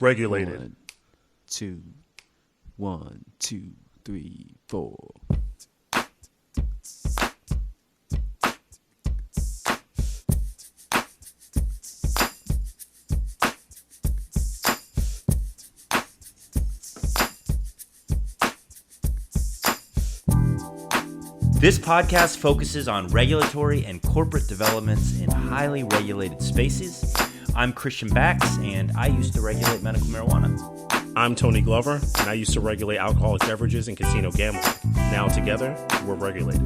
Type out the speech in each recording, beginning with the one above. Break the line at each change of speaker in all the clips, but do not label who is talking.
Regulated.
1, 2, 1, 2, 3, 4.
This podcast focuses on regulatory and corporate developments in highly regulated spaces. I'm Christian Bax, and I used to regulate medical marijuana.
I'm Tony Glover, and I used to regulate alcoholic beverages and casino gambling. Now together, we're regulated.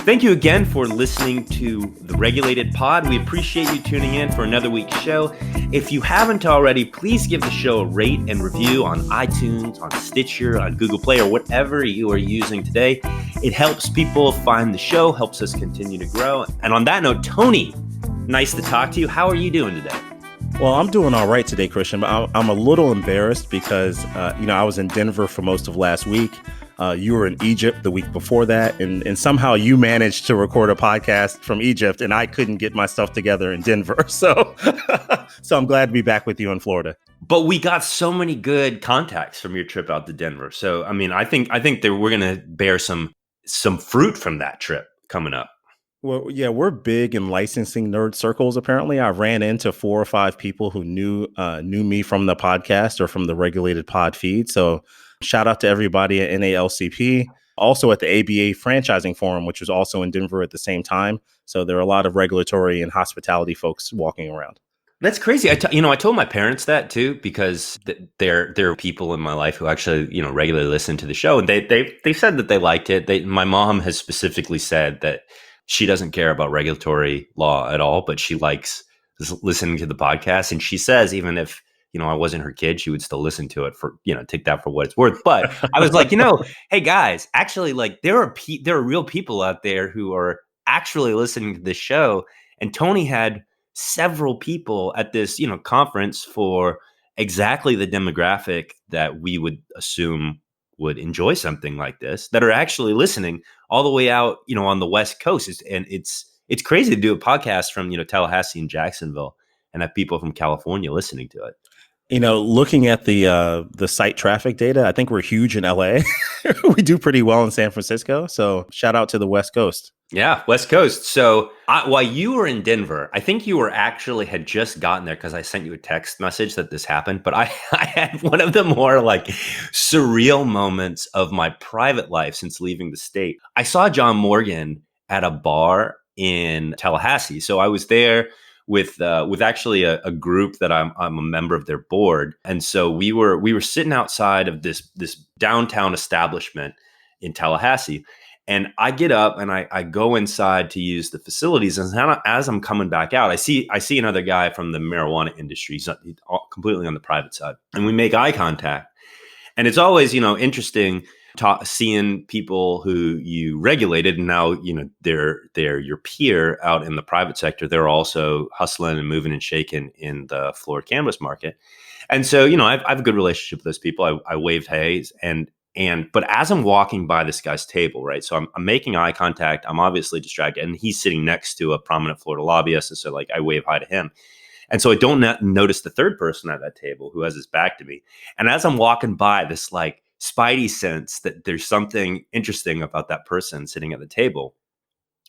Thank you again for listening to the Regulated Pod. We appreciate you tuning in for another week's show. If you haven't already, please give the show a rate and review on iTunes, on Stitcher, on Google Play, or whatever you are using today. It helps people find the show, helps us continue to grow. And on that note, Tony, nice to talk to you. How are you doing today?
Well, I'm doing all right today, Christian, but I'm a little embarrassed because, I was in Denver for most of last week. You were in Egypt the week before that, and somehow you managed to record a podcast from Egypt, and I couldn't get my stuff together in Denver. So I'm glad to be back with you in Florida.
But we got so many good contacts from your trip out to Denver. So, I think that we're going to bear some fruit from that trip coming up.
Well, yeah, we're big in licensing nerd circles. Apparently, I ran into 4 or 5 people who knew me from the podcast or from the Regulated Pod feed. So shout out to everybody at NALCP. Also at the ABA Franchising Forum, which was also in Denver at the same time. So there are a lot of regulatory and hospitality folks walking around.
That's crazy. I told my parents that too, because there are people in my life who actually, regularly listen to the show, and they said that they liked it. My mom has specifically said that she doesn't care about regulatory law at all, but she likes listening to the podcast. And she says, even if, I wasn't her kid, she would still listen to it for, take that for what it's worth. But I was like, hey guys, actually, like there are real people out there who are actually listening to this show. And Tony had several people at this, conference for exactly the demographic that we would assume would enjoy something like this, that are actually listening all the way out, on the West Coast. It's crazy to do a podcast from, Tallahassee and Jacksonville and have people from California listening to it.
Looking at the site traffic data, I think we're huge in LA. We do pretty well in San Francisco. So shout out to the West Coast.
Yeah, West Coast. So while you were in Denver, I think you had just gotten there because I sent you a text message that this happened. But I had one of the more like surreal moments of my private life since leaving the state. I saw John Morgan at a bar in Tallahassee. So I was there with actually a group that I'm a member of their board. And so we were sitting outside of this downtown establishment in Tallahassee. And I get up and I go inside to use the facilities. And as I'm coming back out, I see another guy from the marijuana industry. He's completely on the private side. And we make eye contact. And it's always, interesting seeing people who you regulated, and now, they're your peer out in the private sector. They're also hustling and moving and shaking in the Florida cannabis market. And so, I have a good relationship with those people. I waved hey, but as I'm walking by this guy's table, right? So I'm making eye contact. I'm obviously distracted, and he's sitting next to a prominent Florida lobbyist. And so like I wave hi to him. And so I don't notice the third person at that table who has his back to me. And as I'm walking by, this like spidey sense that there's something interesting about that person sitting at the table.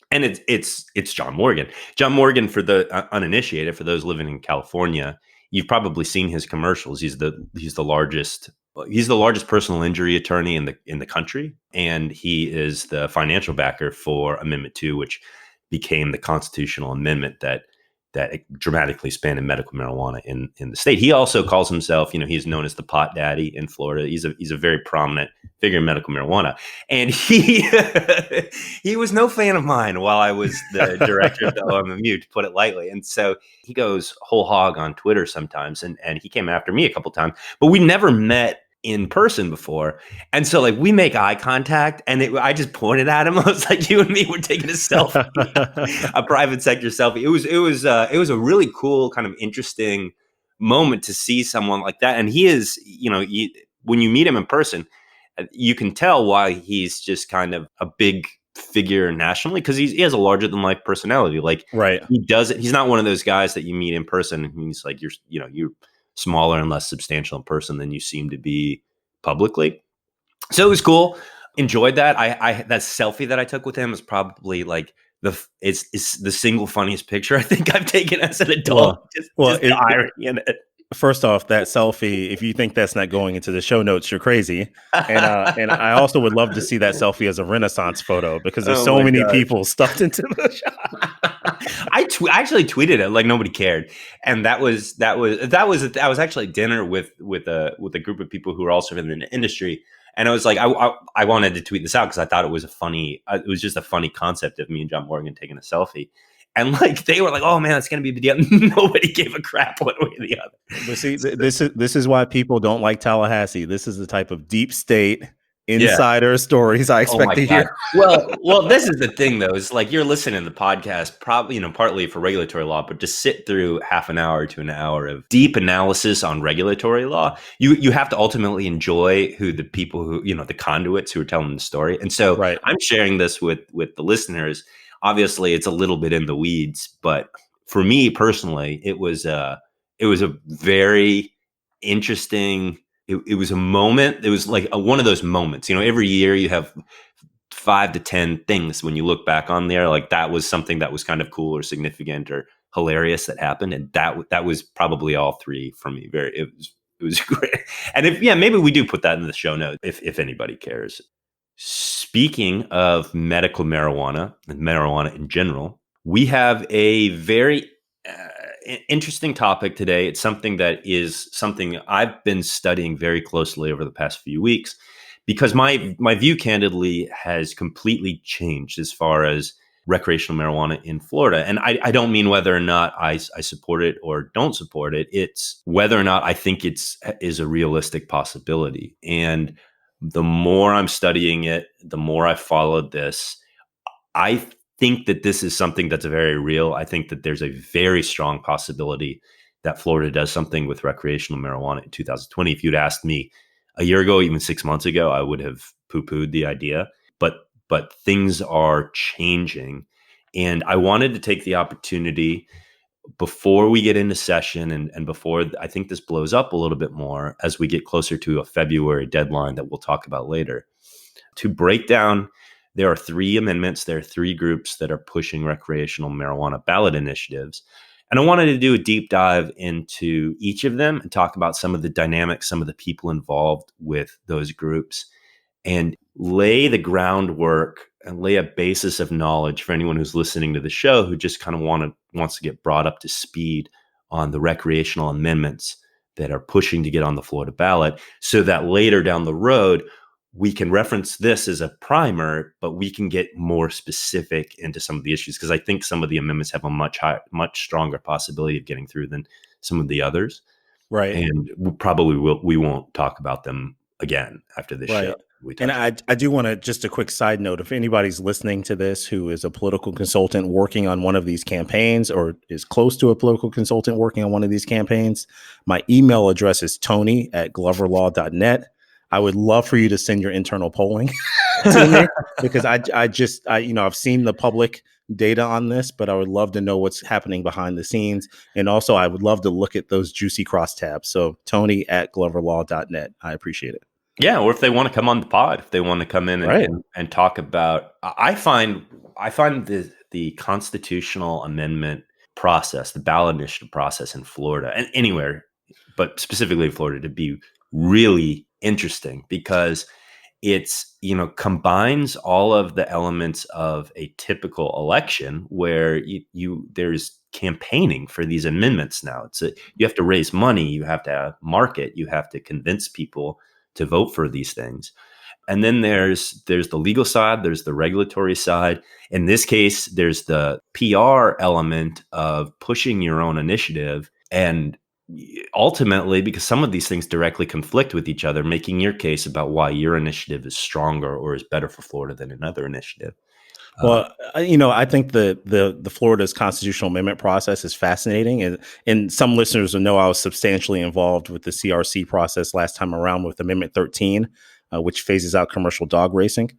And it's John Morgan. John Morgan, for the uninitiated, for those living in California, you've probably seen his commercials. He's the largest personal injury attorney in the country, and he is the financial backer for Amendment 2, which became the constitutional amendment that dramatically expanded medical marijuana in the state. He also calls himself, he's known as the pot daddy in Florida. He's a very prominent figure in medical marijuana. And he was no fan of mine while I was the director of the OMMU, to put it lightly. And so he goes whole hog on Twitter sometimes, and he came after me a couple times, but we never met in person before. And so like we make eye contact, and I just pointed at him. I was like, you and me were taking a selfie, a private sector selfie. It was a really cool, kind of interesting moment to see someone like that. And he is, when you meet him in person, you can tell why he's just kind of a big figure nationally because he has a larger than life personality. Like
Right.
he's not one of those guys that you meet in person and he's like, you're smaller and less substantial in person than you seem to be publicly. So it was cool. Enjoyed that. I that selfie that I took with him is probably like it's the single funniest picture I think I've taken as an adult. Just the irony in it.
First off, that selfie, if you think that's not going into the show notes, you're crazy. And I also would love to see that selfie as a Renaissance photo because there's so many people stuffed into the shot.
I actually tweeted it like nobody cared, and that was actually at dinner with a group of people who are also in the industry, and I was like, I wanted to tweet this out because I thought it was it was just a funny concept of me and John Morgan taking a selfie. And like they were like, "Oh man, it's gonna be a big deal." Nobody gave a crap one way or the other.
But see, this is why people don't like Tallahassee. This is the type of deep state insider stories I expect to hear.
Well, this is the thing though. Is like you're listening to the podcast, probably partly for regulatory law, but to sit through half an hour to an hour of deep analysis on regulatory law, you have to ultimately enjoy who the people who the conduits who are telling the story. And so I'm sharing this with the listeners. Obviously, it's a little bit in the weeds, but for me personally, it was a very interesting. It was a moment. It was like one of those moments. Every year you have 5 to 10 things when you look back on there, like that was something that was kind of cool or significant or hilarious that happened, and that was probably all three for me. It was great. And maybe we do put that in the show notes if anybody cares. Speaking of medical marijuana and marijuana in general, we have a very interesting topic today. It's something I've been studying very closely over the past few weeks because my view candidly has completely changed as far as recreational marijuana in Florida. And I don't mean whether or not I support it or don't support it. It's whether or not I think is a realistic possibility. And the more I'm studying it, the more I followed this, I think that this is something that's very real. I think that there's a very strong possibility that Florida does something with recreational marijuana in 2020. If you'd asked me a year ago, even 6 months ago, I would have poo-pooed the idea. But things are changing. And I wanted to take the opportunity before we get into session and before I think this blows up a little bit more as we get closer to a February deadline that we'll talk about later, to break down. There are 3 amendments. There are 3 groups that are pushing recreational marijuana ballot initiatives. And I wanted to do a deep dive into each of them and talk about some of the dynamics, some of the people involved with those groups, and lay the groundwork and lay a basis of knowledge for anyone who's listening to the show who just kind of wants to get brought up to speed on the recreational amendments that are pushing to get on the Florida ballot, so that later down the road, we can reference this as a primer, but we can get more specific into some of the issues, because I think some of the amendments have a much stronger possibility of getting through than some of the others.
Right.
And we won't talk about them again after this show.
And I do want to, just a quick side note, if anybody's listening to this who is a political consultant working on one of these campaigns or is close to a political consultant working on one of these campaigns, my email address is tony@gloverlaw.net. I would love for you to send your internal polling to me, because I've seen the public data on this, but I would love to know what's happening behind the scenes. And also I would love to look at those juicy crosstabs. So tony@gloverlaw.net. I appreciate it.
Yeah, or if they want to come on the pod, if they want to come in and talk about, I find the constitutional amendment process, the ballot initiative process in Florida and anywhere, but specifically Florida, to be really interesting, because it's, combines all of the elements of a typical election where there's campaigning for these amendments now. You have to raise money, you have to market, you have to convince people to vote for these things. And then there's the legal side, there's the regulatory side. In this case, there's the PR element of pushing your own initiative. And ultimately, because some of these things directly conflict with each other, making your case about why your initiative is stronger or is better for Florida than another initiative.
Well, I think the Florida's constitutional amendment process is fascinating, and some listeners will know I was substantially involved with the CRC process last time around with Amendment 13, which phases out commercial dog racing.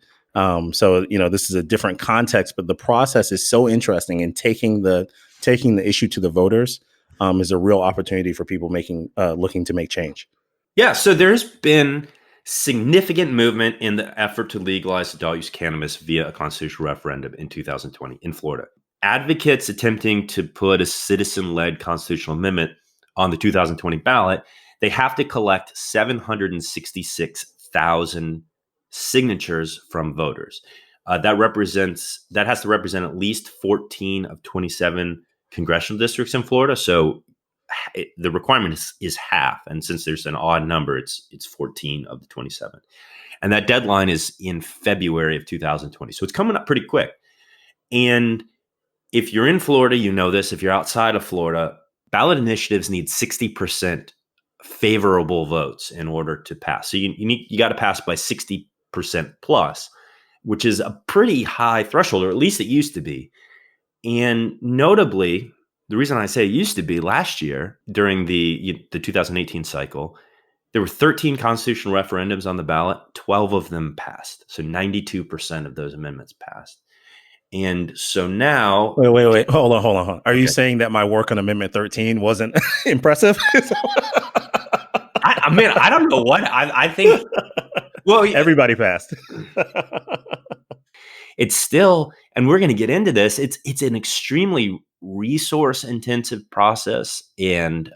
So this is a different context, but the process is so interesting, and taking the issue to the voters is a real opportunity for people looking to make change.
Yeah, so there's been significant movement in the effort to legalize adult use cannabis via a constitutional referendum in 2020 in Florida. Advocates attempting to put a citizen-led constitutional amendment on the 2020 ballot, they have to collect 766,000 signatures from voters. That has to represent at least 14 of 27 congressional districts in Florida. So the requirement is half, and since there's an odd number, it's 14 of the 27, and that deadline is in February of 2020. So it's coming up pretty quick. And if you're in Florida, you know this. If you're outside of Florida, ballot initiatives need 60% favorable votes in order to pass. So you got to pass by 60% plus, which is a pretty high threshold, or at least it used to be. And notably, the reason I say it used to be, last year during the 2018 cycle, there were 13 constitutional referendums on the ballot. 12 of them passed. So 92% of those amendments passed. And so now...
Wait. Hold on. Are you saying that my work on Amendment 13 wasn't impressive?
I mean, I don't know what. I think... Well,
everybody passed.
It's still, and we're going to get into this, it's an extremely resource-intensive process, and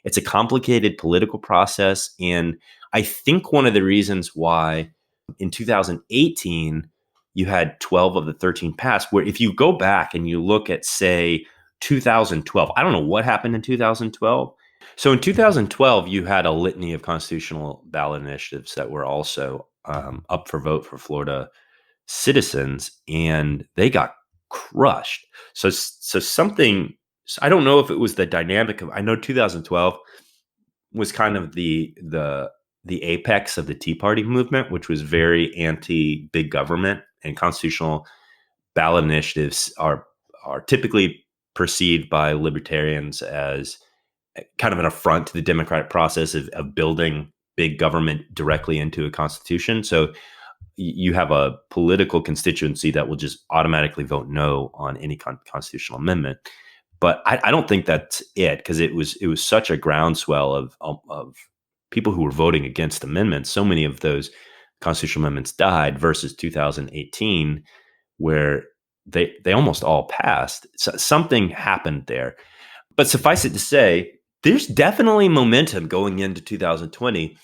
it's a complicated political process. And I think one of the reasons why in 2018 you had 12 of the 13 pass, where if you go back and you look at, say, 2012, I don't know what happened in 2012. So in 2012, you had a litany of constitutional ballot initiatives that were also up for vote for Florida citizens, and they got crushed. So something, I don't know if it was the dynamic of, I know 2012 was kind of the apex of the Tea Party movement, which was very anti big government, and constitutional ballot initiatives are typically perceived by libertarians as kind of an affront to the democratic process of building big government directly into a constitution. So you have a political constituency that will just automatically vote no on any constitutional amendment. But I don't think that's it, because it was such a groundswell of people who were voting against amendments. So many of those constitutional amendments died, versus 2018, where they almost all passed. So something happened there. But suffice it to say, there's definitely momentum going into 2020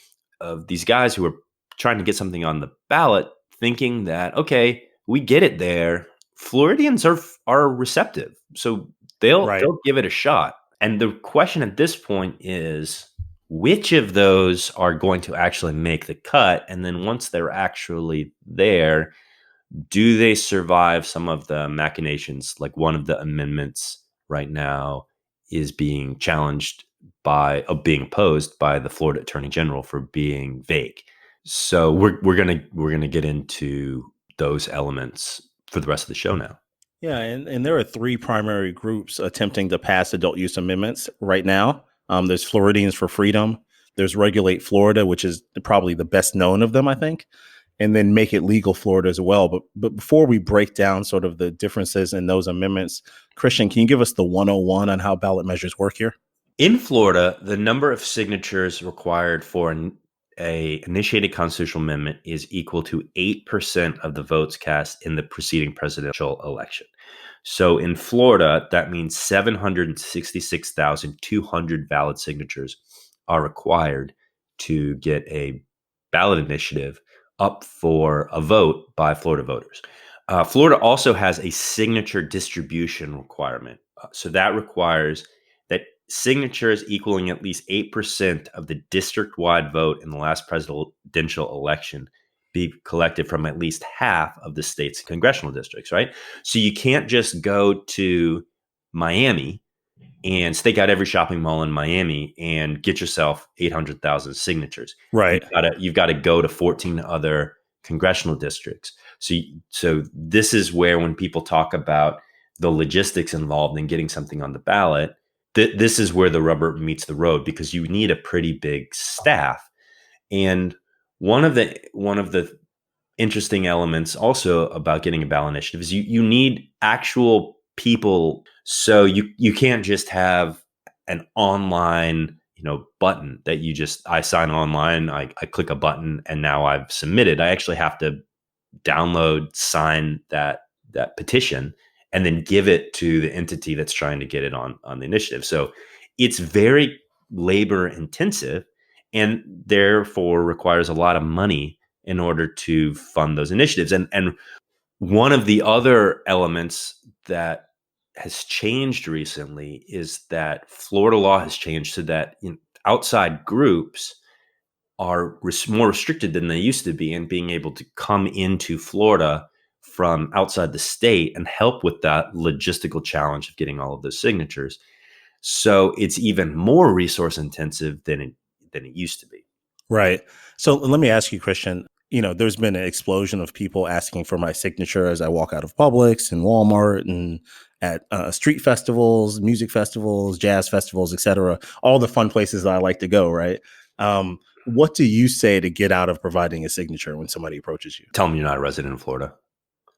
of these guys who are trying to get something on the ballot, thinking that, okay, we get it there. Floridians are receptive, so they'll give it a shot. And the question at this point is, which of those are going to actually make the cut? And then once they're actually there, do they survive some of the machinations? Like, one of the amendments right now is being challenged being opposed by the Florida Attorney General for being vague. So we're gonna get into those elements for the rest of the show now.
Yeah, and there are three primary groups attempting to pass adult use amendments right now. There's Floridians for Freedom. There's Regulate Florida, which is probably the best known of them, I think, and then Make It Legal Florida as well. But before we break down sort of the differences in those amendments, Christian, can you give us the 101 on how ballot measures work here?
In Florida, the number of signatures required for a initiated constitutional amendment is equal to 8% of the votes cast in the preceding presidential election. So in Florida, that means 766,200 valid signatures are required to get a ballot initiative up for a vote by Florida voters. Florida also has a signature distribution requirement. So that requires that signatures equaling at least 8% of the district-wide vote in the last presidential election be collected from at least half of the state's congressional districts, right? So you can't just go to Miami and stake out every shopping mall in Miami and get yourself 800,000 signatures.
Right.
You've got to go to 14 other congressional districts. So this is where, when people talk about the logistics involved in getting something on the ballot, this is where the rubber meets the road, because you need a pretty big staff. And one of the interesting elements also about getting a ballot initiative is you need actual people. So you can't just have an online, button that I sign online, I click a button, and now I've submitted. I actually have to download, sign that petition, and then give it to the entity that's trying to get it on the initiative. So it's very labor intensive, and therefore requires a lot of money in order to fund those initiatives. And one of the other elements that has changed recently is that Florida law has changed so that outside groups are more restricted than they used to be in being able to come into Florida from outside the state and help with that logistical challenge of getting all of those signatures. So it's even more resource intensive than it used to be.
Right. So let me ask you, Christian, there's been an explosion of people asking for my signature as I walk out of Publix and Walmart and at street festivals, music festivals, jazz festivals, etc. All the fun places that I like to go. Right. What do you say to get out of providing a signature when somebody approaches you?
Tell them you're not a resident of Florida.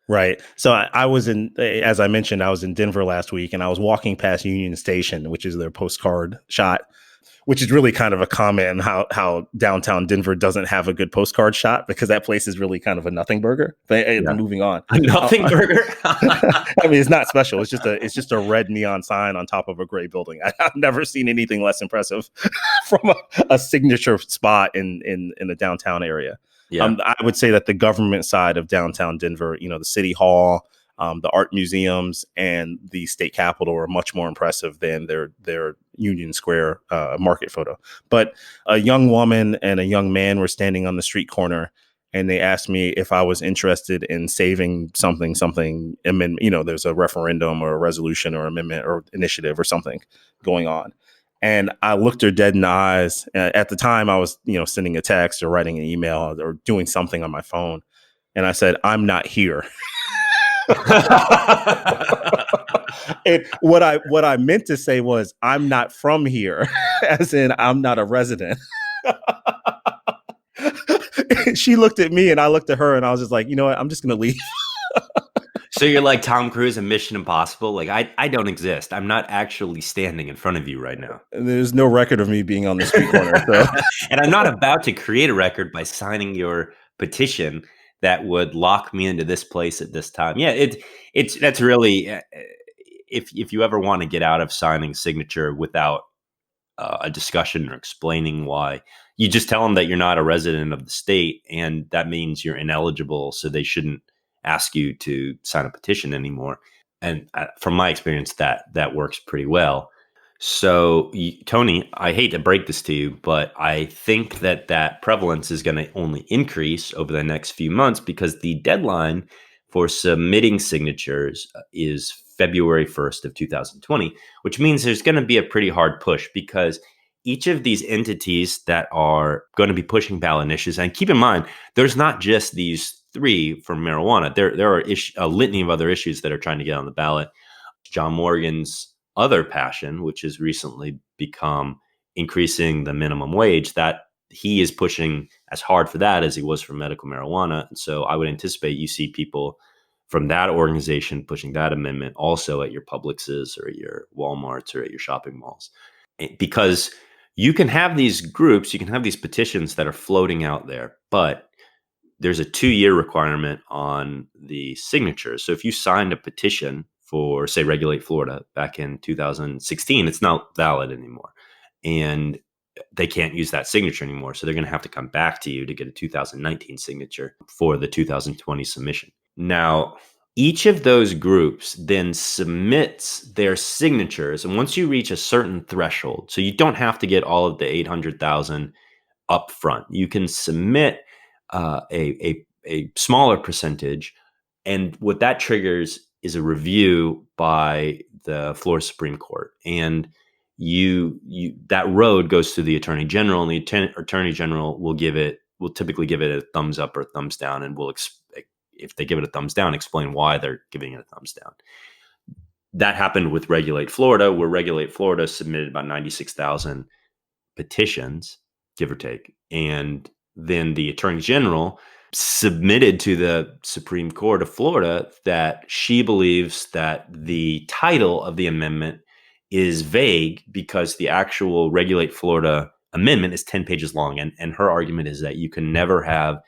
Right. So I was as I mentioned, I was in Denver last week, and I was walking past Union Station, which is their postcard shot, which is really kind of a comment on how downtown Denver doesn't have a good postcard shot, because that place is really kind of a nothing burger. But moving on.
A nothing burger?
I mean, it's not special. It's just a red neon sign on top of a gray building. I've never seen anything less impressive from a signature spot in a downtown area.
Yeah.
I would say that the government side of downtown Denver, the city hall, the art museums, and the state capitol are much more impressive than their Union Square market photo. But a young woman and a young man were standing on the street corner, and they asked me if I was interested in saving something, amendment. There's a referendum or a resolution or amendment or initiative or something going on. And I looked her dead in the eyes. At the time, I was, sending a text or writing an email or doing something on my phone. And I said, "I'm not here." And what I meant to say was, "I'm not from here," as in I'm not a resident. She looked at me and I looked at her, and I was just like, you know what? I'm just going to leave.
So you're like Tom Cruise in Mission Impossible. Like, I don't exist. I'm not actually standing in front of you right now.
There's no record of me being on the street corner. So.
And I'm not about to create a record by signing your petition that would lock me into this place at this time. Yeah, that's really, if you ever want to get out of signing signature without a discussion or explaining why, you just tell them that you're not a resident of the state, and that means you're ineligible, so they shouldn't ask you to sign a petition anymore. And from my experience, that works pretty well. So, Tony, I hate to break this to you, but I think that prevalence is going to only increase over the next few months, because the deadline for submitting signatures is February 1st of 2020, which means there's going to be a pretty hard push, because each of these entities that are going to be pushing ballot initiatives, and keep in mind, there's not just these three for marijuana. There are a litany of other issues that are trying to get on the ballot. John Morgan's other passion, which has recently become increasing the minimum wage, that he is pushing as hard for that as he was for medical marijuana. And so I would anticipate you see people from that organization pushing that amendment also at your Publixes or at your Walmarts or at your shopping malls. Because you can have these groups, you can have these petitions that are floating out there, but there's a 2-year requirement on the signatures. So if you signed a petition for, say, Regulate Florida back in 2016, it's not valid anymore. And they can't use that signature anymore. So they're going to have to come back to you to get a 2019 signature for the 2020 submission. Now, each of those groups then submits their signatures. And once you reach a certain threshold, so you don't have to get all of the 800,000 up front, you can submit a smaller percentage. And what that triggers is a review by the Florida Supreme Court. And that road goes to the Attorney General, and the Attorney General will typically give it a thumbs up or a thumbs down, and if they give it a thumbs down, explain why they're giving it a thumbs down. That happened with Regulate Florida, where Regulate Florida submitted about 96,000 petitions, give or take. And then the Attorney General submitted to the Supreme Court of Florida that she believes that the title of the amendment is vague because the actual Regulate Florida amendment is 10 pages long. And her argument is that you can never have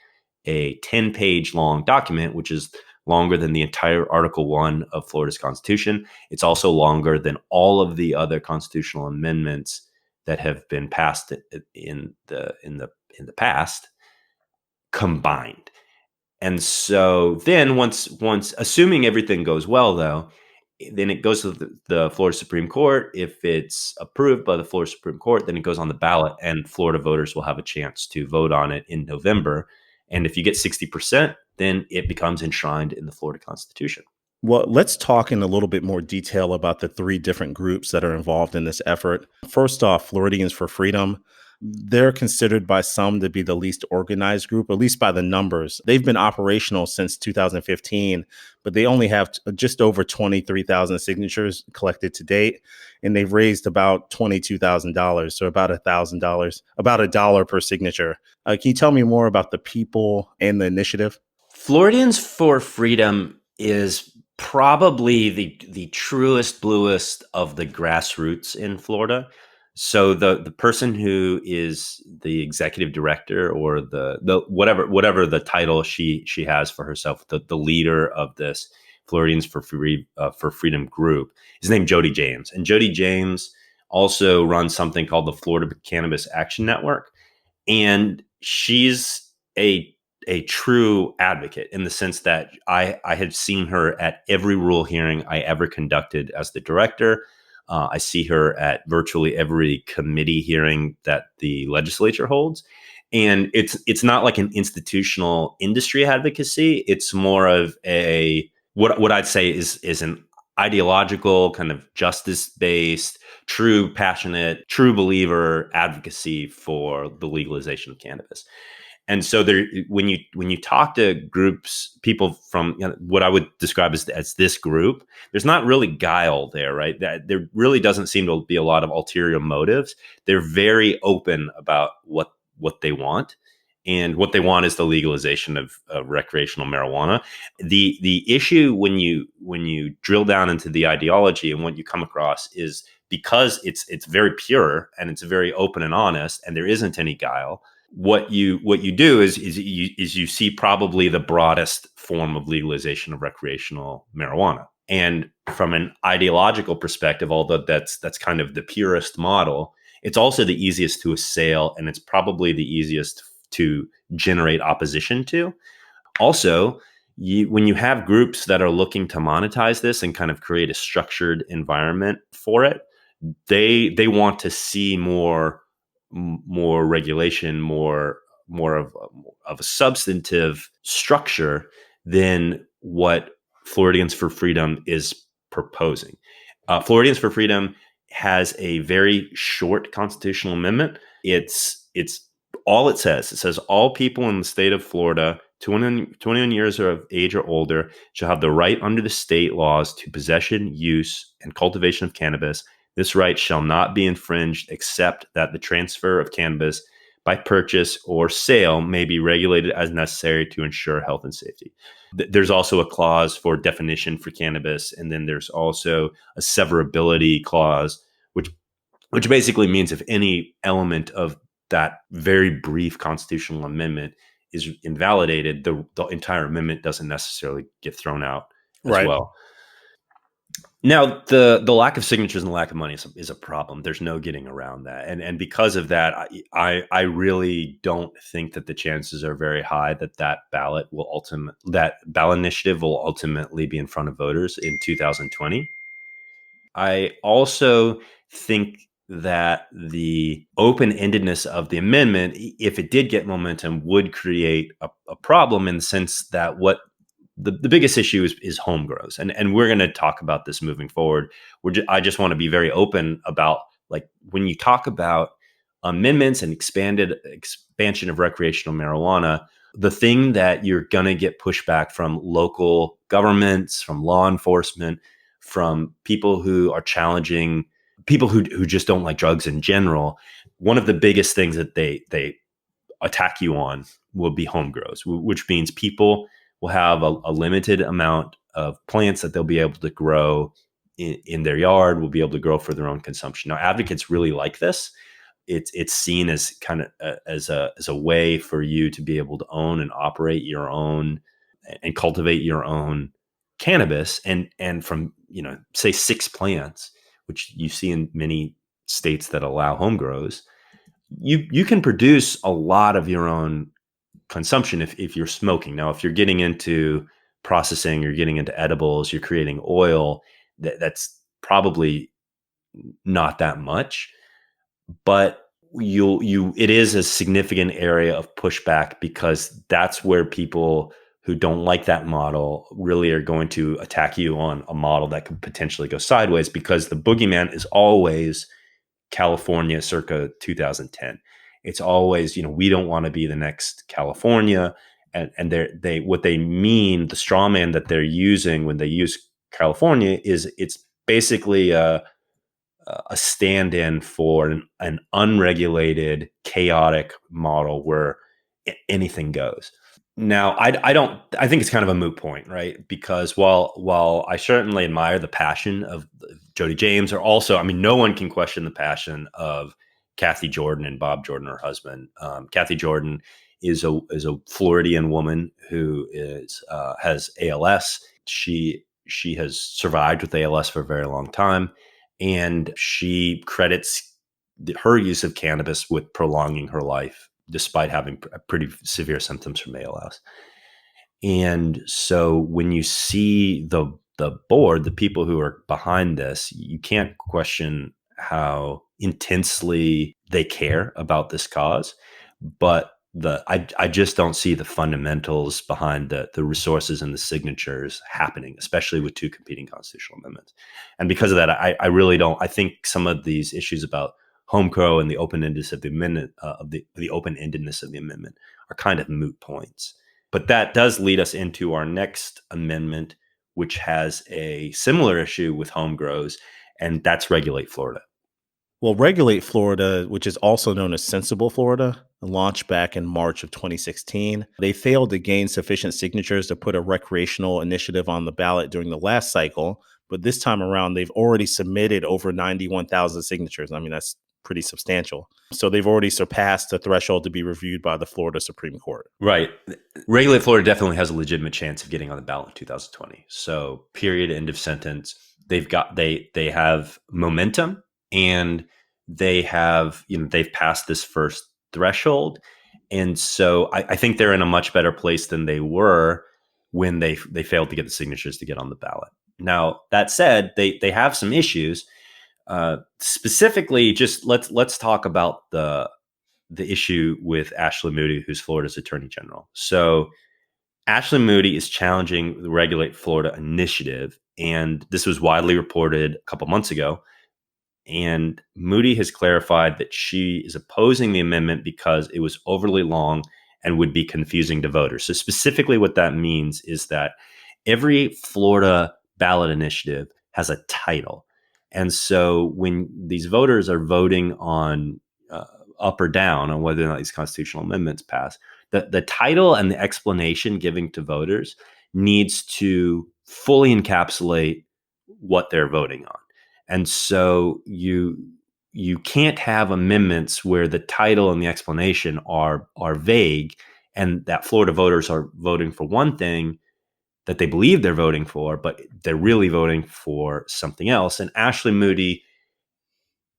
a 10-page long document, which is longer than the entire Article 1 of Florida's Constitution. It's also longer than all of the other constitutional amendments that have been passed in the past combined. And so then once assuming everything goes well, though, then it goes to the Florida Supreme Court. If it's approved by the Florida Supreme Court, then it goes on the ballot, and Florida voters will have a chance to vote on it in November. And if you get 60%, then it becomes enshrined in the Florida Constitution.
Well, let's talk in a little bit more detail about the three different groups that are involved in this effort. First off, Floridians for Freedom. They're considered by some to be the least organized group, at least by the numbers. They've been operational since 2015, but they only have just over 23,000 signatures collected to date, and they've raised about $22,000, so about $1,000, about $1 per signature. Can you tell me more about the people and the initiative?
Floridians for Freedom is probably the truest, bluest of the grassroots in Florida. So the person who is the executive director, or the whatever the title she has for herself, the leader of this Floridians for Freedom group, is named Jody James. And Jody James also runs something called the Florida Cannabis Action Network, and she's a true advocate in the sense that I had seen her at every rule hearing I ever conducted as the director. I see her at virtually every committee hearing that the legislature holds. And it's not like an institutional industry advocacy. It's more of a what I'd say is an ideological, kind of justice-based, true passionate, true believer advocacy for the legalization of cannabis. And so there, when you talk to groups, people from what I would describe as this group, there's not really guile there, right? There really doesn't seem to be a lot of ulterior motives. They're very open about what they want, and what they want is the legalization of recreational marijuana. The issue when you drill down into the ideology and what you come across is, because it's very pure and it's very open and honest, and there isn't any guile. What you do is you see probably the broadest form of legalization of recreational marijuana. And from an ideological perspective, although that's kind of the purest model, it's also the easiest to assail, and it's probably the easiest to generate opposition to. Also, when you have groups that are looking to monetize this and kind of create a structured environment for it, they want to see more regulation, more of a substantive structure than what Floridians for Freedom is proposing. Floridians for Freedom has a very short constitutional amendment. It's all it says. It says all people in the state of Florida, 21 years of age or older, shall have the right under the state laws to possession, use, and cultivation of cannabis. This right shall not be infringed, except that the transfer of cannabis by purchase or sale may be regulated as necessary to ensure health and safety. There's also a clause for definition for cannabis, and then there's also a severability clause, which basically means if any element of that very brief constitutional amendment is invalidated, the entire amendment doesn't necessarily get thrown out as well. Now, the lack of signatures and the lack of money is a problem. There's no getting around that. And because of that, I really don't think that the chances are very high that ballot initiative will ultimately be in front of voters in 2020. I also think that the open-endedness of the amendment, if it did get momentum, would create a problem, in the sense that what the biggest issue is home grows. And we're going to talk about this moving forward. I just want to be very open about, like, when you talk about amendments and expansion of recreational marijuana, the thing that you're going to get pushback from local governments, from law enforcement, from people who are challenging, people who just don't like drugs in general. One of the biggest things that they attack you on will be home grows, which means people will have a limited amount of plants that they'll be able to grow in their yard, will be able to grow for their own consumption. Now, advocates really like this. It's seen as kind of as a way for you to be able to own and operate your own and cultivate your own cannabis, and from, say 6 plants, which you see in many states that allow home grows, you can produce a lot of your own consumption if you're smoking. Now, if you're getting into processing, you're getting into edibles, you're creating oil, that's probably not that much, but it is a significant area of pushback, because that's where people who don't like that model really are going to attack you on a model that could potentially go sideways, because the boogeyman is always California circa 2010. It's always, we don't want to be the next California. And they what they mean, the straw man that they're using when they use California, is it's basically a stand-in for an unregulated, chaotic model where anything goes. Now, I think it's kind of a moot point, right? Because while I certainly admire the passion of Jody James, or also, no one can question the passion of Kathy Jordan and Bob Jordan, her husband. Kathy Jordan is a Floridian woman who has ALS. She has survived with ALS for a very long time, and she credits her use of cannabis with prolonging her life, despite having pretty severe symptoms from ALS. And so when you see the board, the people who are behind this, you can't question how intensely they care about this cause. But I just don't see the fundamentals behind the resources and the signatures happening, especially with 2 competing constitutional amendments. And because of that, I really don't. I think some of these issues about home grow and the open-endedness of the amendment, the open-endedness of the amendment, are kind of moot points. But that does lead us into our next amendment, which has a similar issue with home grows, and that's Regulate Florida.
Well, Regulate Florida, which is also known as Sensible Florida, launched back in March of 2016. They failed to gain sufficient signatures to put a recreational initiative on the ballot during the last cycle, but this time around, they've already submitted over 91,000 signatures. That's pretty substantial. So they've already surpassed the threshold to be reviewed by the Florida Supreme Court.
Right. Regulate Florida definitely has a legitimate chance of getting on the ballot in 2020. So period, end of sentence. They have momentum, and they have, they've passed this first threshold. And so I think they're in a much better place than they were when they failed to get the signatures to get on the ballot. Now, that said, they have some issues. Specifically, just let's talk about the issue with Ashley Moody, who's Florida's Attorney General. So Ashley Moody is challenging the Regulate Florida initiative, and this was widely reported a couple months ago. And Moody has clarified that she is opposing the amendment because it was overly long and would be confusing to voters. So specifically what that means is that every Florida ballot initiative has a title. And so when these voters are voting on up or down on whether or not these constitutional amendments pass, the title and the explanation given to voters needs to fully encapsulate what they're voting on. And so you can't have amendments where the title and the explanation are vague, and that Florida voters are voting for one thing that they believe they're voting for, but they're really voting for something else. And Ashley Moody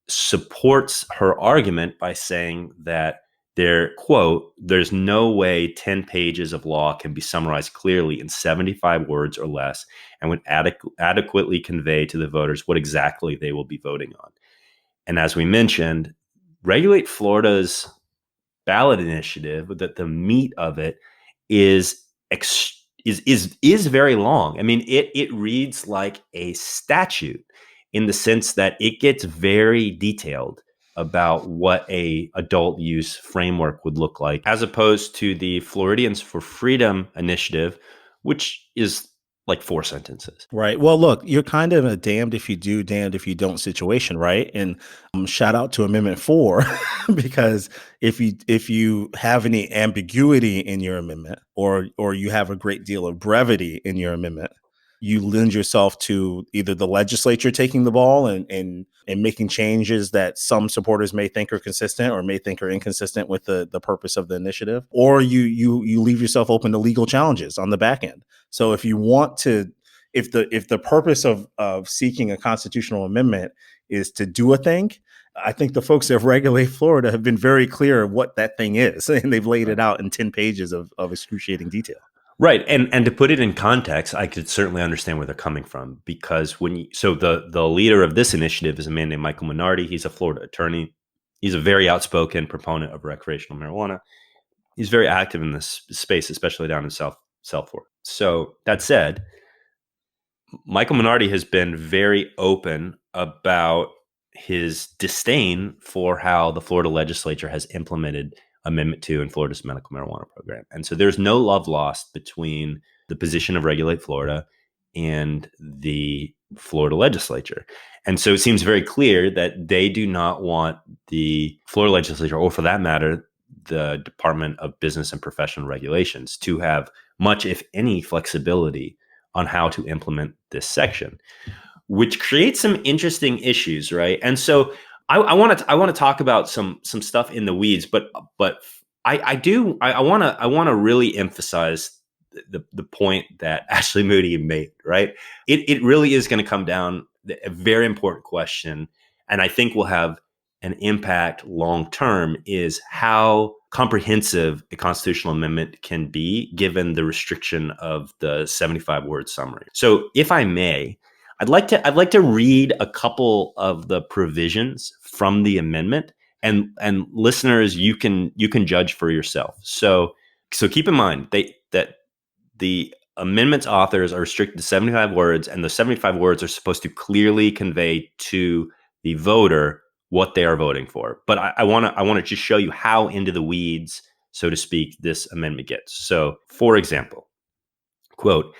supports her argument by saying that there's no way 10 pages of law can be summarized clearly in 75 words or less and would adequately convey to the voters what exactly they will be voting on. And as we mentioned, Regulate Florida's ballot initiative, that the meat of it is very long. It reads like a statute in the sense that it gets very detailed about what a adult use framework would look like, as opposed to the Floridians for Freedom initiative, which is like 4 sentences.
Right. Well, look, you're kind of a damned if you do, damned if you don't situation, right? And shout out to Amendment 4 because if you have any ambiguity in your amendment, or you have a great deal of brevity in your amendment, you lend yourself to either the legislature taking the ball and making changes that some supporters may think are consistent or may think are inconsistent with the purpose of the initiative, or you leave yourself open to legal challenges on the back end. So if you want to, if the purpose of seeking a constitutional amendment is to do a thing, I think the folks at Regulate Florida have been very clear of what that thing is, and they've laid it out in 10 pages of excruciating detail.
Right. And to put it in context, I could certainly understand where they're coming from, because the leader of this initiative is a man named Michael Minardi. He's a Florida attorney. He's a very outspoken proponent of recreational marijuana. He's very active in this space, especially down in South Florida. So that said, Michael Minardi has been very open about his disdain for how the Florida legislature has implemented Amendment 2 in Florida's medical marijuana program. And so there's no love lost between the position of Regulate Florida and the Florida legislature. And so it seems very clear that they do not want the Florida legislature, or for that matter, the Department of Business and Professional Regulations, to have much, if any, flexibility on how to implement this section, which creates some interesting issues, right? And so I want to talk about some stuff in the weeds, but I want to really emphasize the point that Ashley Moody made, right? It really is going to come down a very important question, and I think will have an impact long term, is how comprehensive a constitutional amendment can be given the restriction of the 75-word summary. So, if I may, I'd like to read a couple of the provisions from the amendment, and listeners, you can judge for yourself. So keep in mind that the amendment's authors are restricted to 75 words, and the 75 words are supposed to clearly convey to the voter what they are voting for. But I want to just show you how into the weeds, so to speak, this amendment gets. So, for example, quote,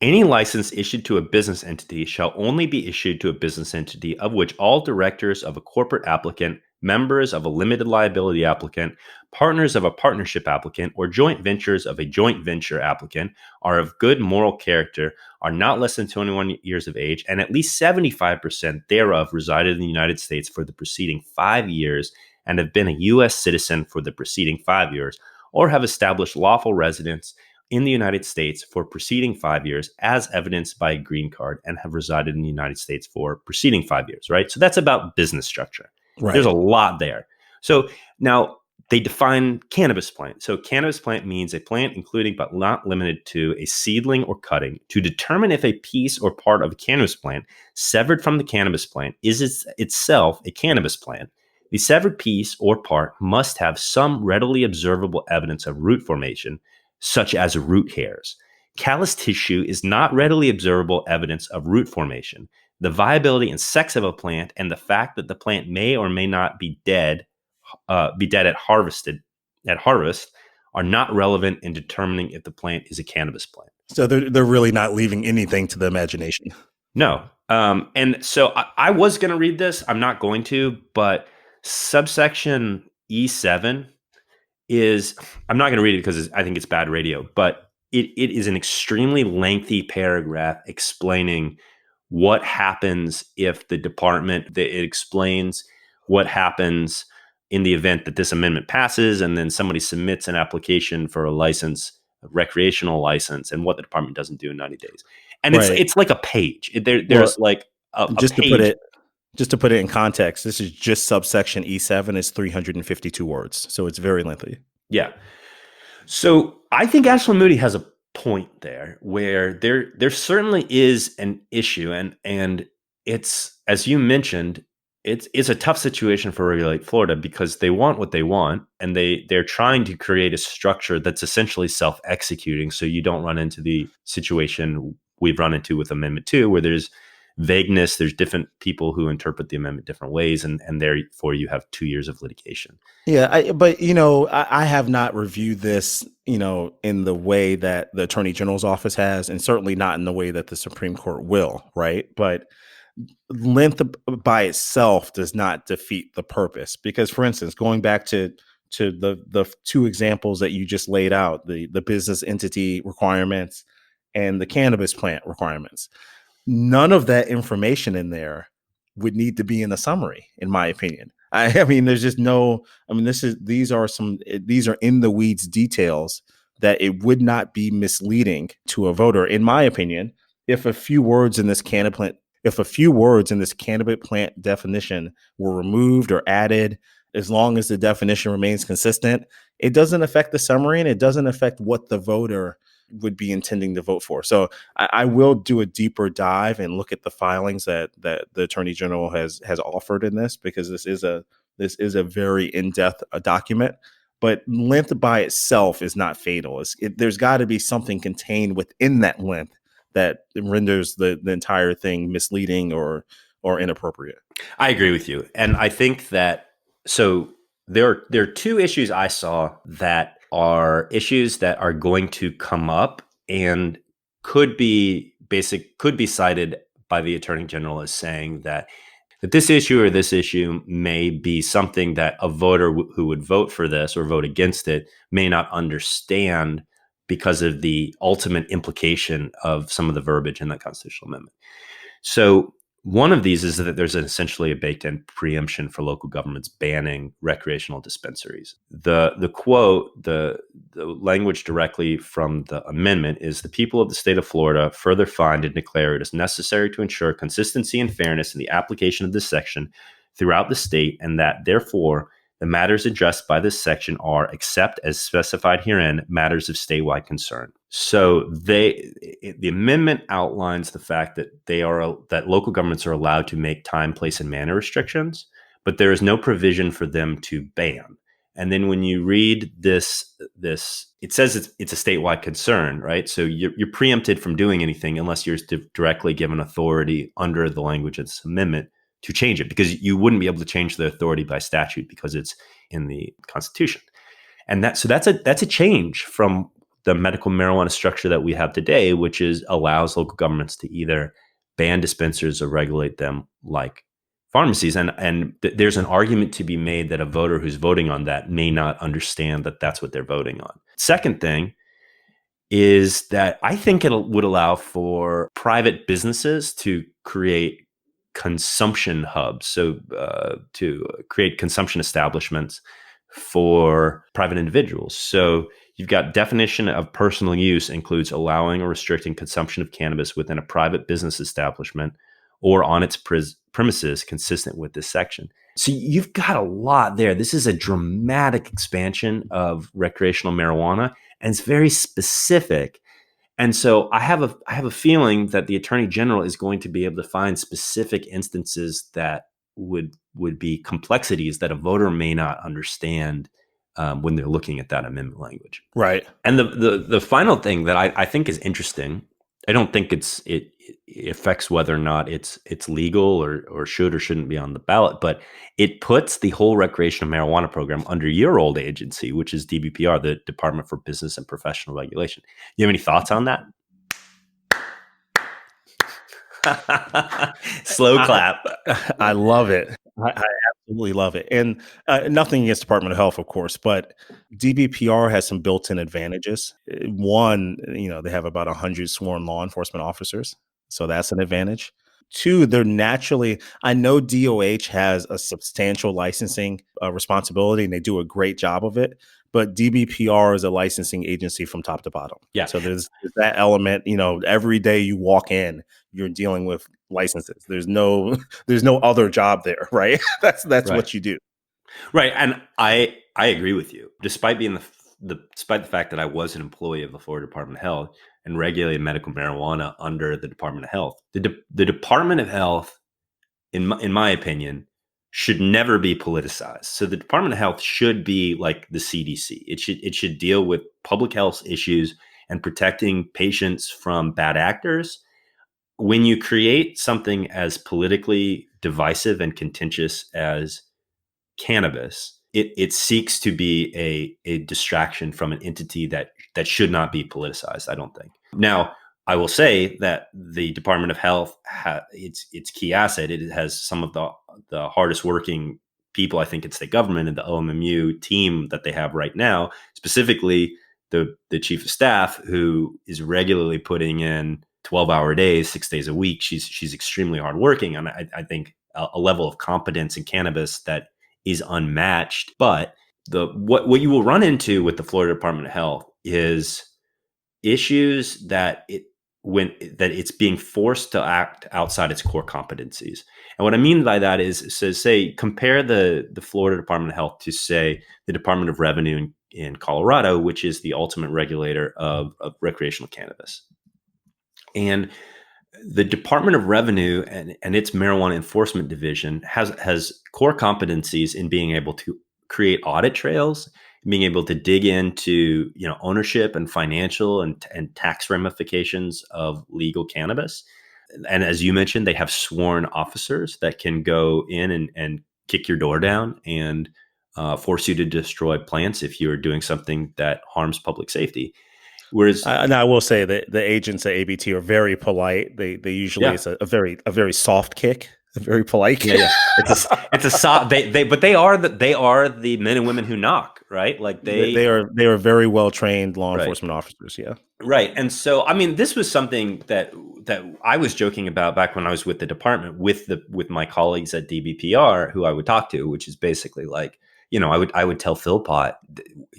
any license issued to a business entity shall only be issued to a business entity of which all directors of a corporate applicant, members of a limited liability applicant, partners of a partnership applicant, or joint ventures of a joint venture applicant are of good moral character, are not less than 21 years of age, and at least 75% thereof resided in the United States for the preceding 5 years and have been a U.S. citizen for the preceding 5 years, or have established lawful residence in the United States for preceding 5 years as evidenced by a green card and have resided in the United States for preceding 5 years, right? So that's about business structure. Right. There's a lot there. So now they define cannabis plant. So cannabis plant means a plant including but not limited to a seedling or cutting. To determine if a piece or part of a cannabis plant severed from the cannabis plant is itself a cannabis plant, the severed piece or part must have some readily observable evidence of root formation, such as root hairs. Callus tissue is not readily observable evidence of root formation. The viability and sex of a plant and the fact that the plant may or may not be dead at harvest are not relevant in determining if the plant is a cannabis plant.
So they're really not leaving anything to the imagination.
No. And so I was going to read this. I'm not going to, but subsection E7 is, I'm not going to read it because I think it's bad radio, but it is an extremely lengthy paragraph explaining what happens if the department, it explains what happens in the event that this amendment passes and then somebody submits an application for a license, a recreational license, and what the department doesn't do in 90 days. And right. it's like a page. There's like a page.
Just to put it in context, this is just subsection E7 is 352 words. So it's very lengthy.
Yeah. So I think Ashley Moody has a point there where there certainly is an issue. And it's, as you mentioned, it's a tough situation for Regulate Florida because they want what they want, and they're trying to create a structure that's essentially self-executing, so you don't run into the situation we've run into with Amendment 2, where there's vagueness. There's different people who interpret the amendment different ways, and therefore you have 2 years of litigation.
Yeah, but I have not reviewed this, in the way that the Attorney General's office has, and certainly not in the way that the Supreme Court will, right? But length by itself does not defeat the purpose, because, for instance, going back to the two examples that you just laid out, the business entity requirements and the cannabis plant requirements, none of that information in there would need to be in the summary, in my opinion. I mean, there's just no. I mean, these are in the weeds details that it would not be misleading to a voter, in my opinion, if a few words in this cannabis plant definition were removed or added. As long as the definition remains consistent, it doesn't affect the summary, and it doesn't affect what the voter would be intending to vote for. So I will do a deeper dive and look at the filings that the Attorney General has offered in this, because this is a very in-depth document. But length by itself is not fatal. There's got to be something contained within that length that renders the entire thing misleading or inappropriate.
I agree with you, and I think that there are 2 issues I saw that are issues that are going to come up and could be cited by the Attorney General as saying that this issue or this issue may be something that a voter who would vote for this or vote against it may not understand because of the ultimate implication of some of the verbiage in the constitutional amendment. So one of these is that there's essentially a baked-in preemption for local governments banning recreational dispensaries. The quote, the language directly from the amendment is: the people of the state of Florida further find and declare it is necessary to ensure consistency and fairness in the application of this section throughout the state, and that therefore the matters addressed by this section are, except as specified herein, matters of statewide concern. So the amendment outlines the fact that that local governments are allowed to make time, place, and manner restrictions, but there is no provision for them to ban. And then when you read this, it says it's a statewide concern, right? So you're preempted from doing anything unless you're directly given authority under the language of this amendment to change it, because you wouldn't be able to change the authority by statute because it's in the Constitution. And that's a change from the medical marijuana structure that we have today, which allows local governments to either ban dispensers or regulate them like pharmacies. And there's an argument to be made that a voter who's voting on that may not understand that that's what they're voting on. Second thing is that I think it would allow for private businesses to create consumption hubs, so to create consumption establishments for private individuals. So you've got definition of personal use includes allowing or restricting consumption of cannabis within a private business establishment or on its premises consistent with this section. So you've got a lot there. This is a dramatic expansion of recreational marijuana, and it's very specific. And so I have a feeling that the Attorney General is going to be able to find specific instances that would be complexities that a voter may not understand when they're looking at that amendment language.
Right.
And the final thing that I think is interesting, I don't think it affects whether or not it's legal or should or shouldn't be on the ballot, but it puts the whole recreational marijuana program under your old agency, which is DBPR, the Department for Business and Professional Regulation. You have any thoughts on that? Slow clap.
I love it. I absolutely love it. And nothing against Department of Health, of course, but DBPR has some built-in advantages. One, they have about 100 sworn law enforcement officers, so that's an advantage. Two, I know DOH has a substantial licensing responsibility, and they do a great job of it. But DBPR is a licensing agency from top to bottom.
Yeah.
So there's that element. Every day you walk in, you're dealing with licenses. There's no other job there, right? That's right. What you do.
Right, and I agree with you. Despite being despite the fact that I was an employee of the Florida Department of Health and regulated medical marijuana under the Department of Health, the Department of Health, in my opinion, should never be politicized. So the Department of Health should be like the CDC. It should deal with public health issues and protecting patients from bad actors when you create something as politically divisive and contentious as cannabis, it seeks to be a distraction from an entity that should not be politicized, I don't think. Now, I will say that the Department of Health, its key asset, it has some of the hardest working people, I think, in state government, and the OMMU team that they have right now, specifically the chief of staff, who is regularly putting in 12-hour days, 6 days a week. She's extremely hardworking, and I think a level of competence in cannabis that is unmatched. But what you will run into with the Florida Department of Health is issues that it's being forced to act outside its core competencies. And what I mean by that is, so say, compare the Florida Department of Health to, say, the Department of Revenue in Colorado, which is the ultimate regulator of recreational cannabis. And the Department of Revenue and its marijuana enforcement division has core competencies in being able to create audit trails, being able to dig into ownership and financial and tax ramifications of legal cannabis. And as you mentioned, they have sworn officers that can go in and kick your door down and force you to destroy plants if you're doing something that harms public safety. Whereas,
and I will say that the agents at ABT are very polite. They usually, it's a very soft kick, a very polite kick.
Yeah. It's a soft. But they are the men and women who knock, right? Like
they are very well trained law enforcement officers. Yeah.
Right. And so, I mean, this was something that I was joking about back when I was with the department with my colleagues at DBPR, who I would talk to, which is basically like, I would tell Philpott,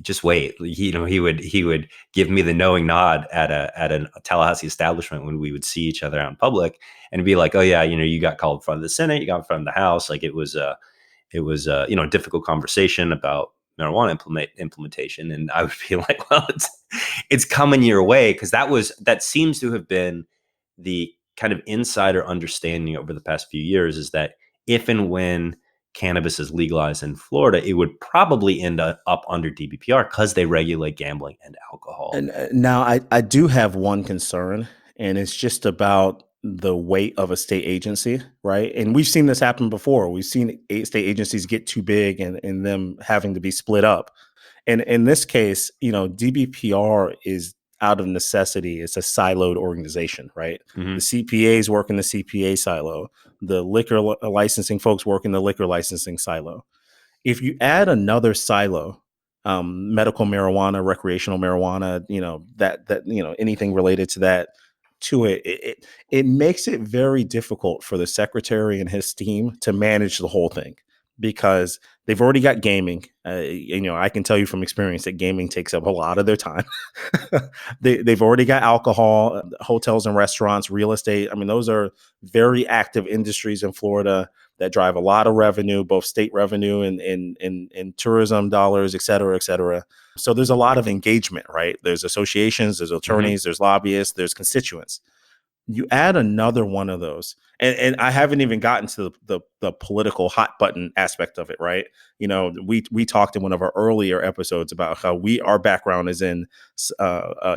just wait. He would give me the knowing nod at a Tallahassee establishment when we would see each other out in public, and be like, oh yeah, you got called in front of the Senate, you got in front of the House. Like it was a difficult conversation about marijuana implementation. And I would be like, well, it's coming your way, because that seems to have been the kind of insider understanding over the past few years, is that if and when cannabis is legalized in Florida, it would probably end up under DBPR because they regulate gambling and alcohol.
And now I do have one concern, and it's just about the weight of a state agency, right? And we've seen this happen before. We've seen state agencies get too big and them having to be split up. And in this case, DBPR is out of necessity. It's a siloed organization, right?
Mm-hmm.
The CPAs work in the CPA silo. The liquor licensing folks work in the liquor licensing silo. If you add another silo, medical marijuana, recreational marijuana, anything related to that, to it makes it very difficult for the secretary and his team to manage the whole thing, because they've already got gaming. I can tell you from experience that gaming takes up a lot of their time. They've already got alcohol, hotels and restaurants, real estate. I mean, those are very active industries in Florida that drive a lot of revenue, both state revenue and tourism dollars, et cetera, et cetera. So there's a lot of engagement, right? There's associations, there's attorneys, there's lobbyists, there's constituents. You add another one of those, and I haven't even gotten to the political hot button aspect of it, right? We talked in one of our earlier episodes about how our background is in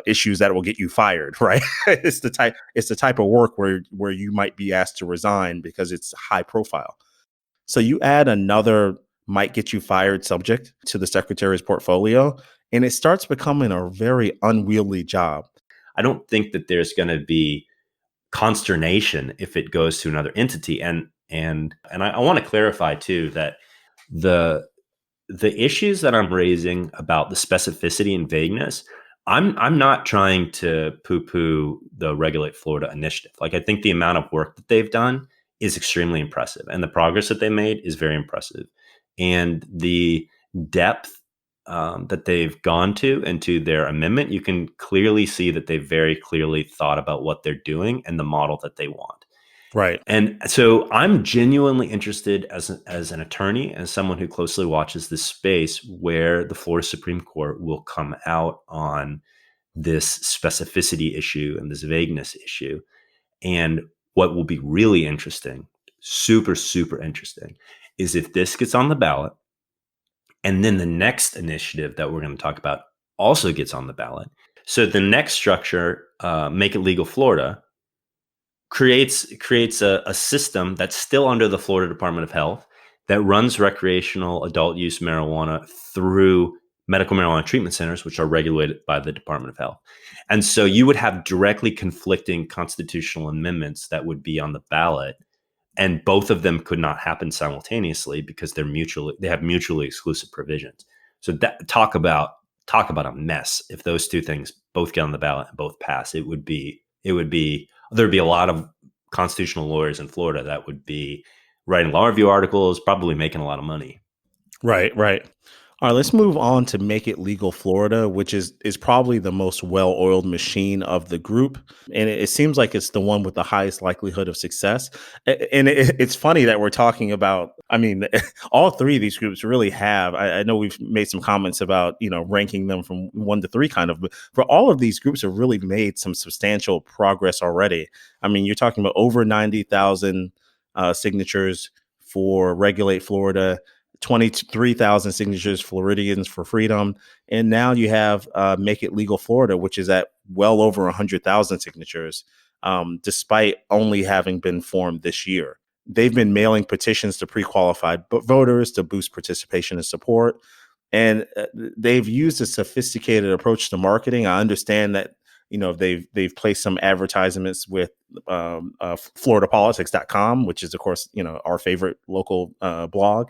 issues that will get you fired, right? It's the type of work where you might be asked to resign because it's high profile. So you add another might get you fired subject to the secretary's portfolio, and it starts becoming a very unwieldy job.
I don't think that there's going to be consternation if it goes to another entity. And I want to clarify too that the issues that I'm raising about the specificity and vagueness, I'm not trying to poo-poo the Regulate Florida initiative. Like, I think the amount of work that they've done is extremely impressive, and the progress that they made is very impressive, and the depth that they've gone to into their amendment, you can clearly see that they very clearly thought about what they're doing and the model that they want.
Right.
And so I'm genuinely interested as an attorney and someone who closely watches this space, where the Florida Supreme Court will come out on this specificity issue and this vagueness issue. And what will be really interesting, super, super interesting, is if this gets on the ballot, and then the next initiative that we're going to talk about also gets on the ballot. So the next structure, Make It Legal Florida, creates a system that's still under the Florida Department of Health that runs recreational adult use marijuana through medical marijuana treatment centers, which are regulated by the Department of Health. And so you would have directly conflicting constitutional amendments that would be on the ballot, and both of them could not happen simultaneously because they have mutually exclusive provisions. So that talk about a mess. If those two things both get on the ballot and both pass, there'd be a lot of constitutional lawyers in Florida that would be writing law review articles, probably making a lot of money.
Right, right. All right, let's move on to Make It Legal Florida, which is probably the most well-oiled machine of the group. And it seems like it's the one with the highest likelihood of success. And it's funny that we're talking about, I mean, all three of these groups really have, I know we've made some comments about, ranking them from 1 to 3 kind of, but for all of these groups have really made some substantial progress already. I mean, you're talking about over 90,000 signatures for Regulate Florida, 23,000 signatures, Floridians for Freedom. And now you have Make It Legal Florida, which is at well over 100,000 signatures, despite only having been formed this year. They've been mailing petitions to pre-qualified voters to boost participation and support. And they've used a sophisticated approach to marketing. I understand that, they've placed some advertisements with FloridaPolitics.com, which is, of course, our favorite local blog.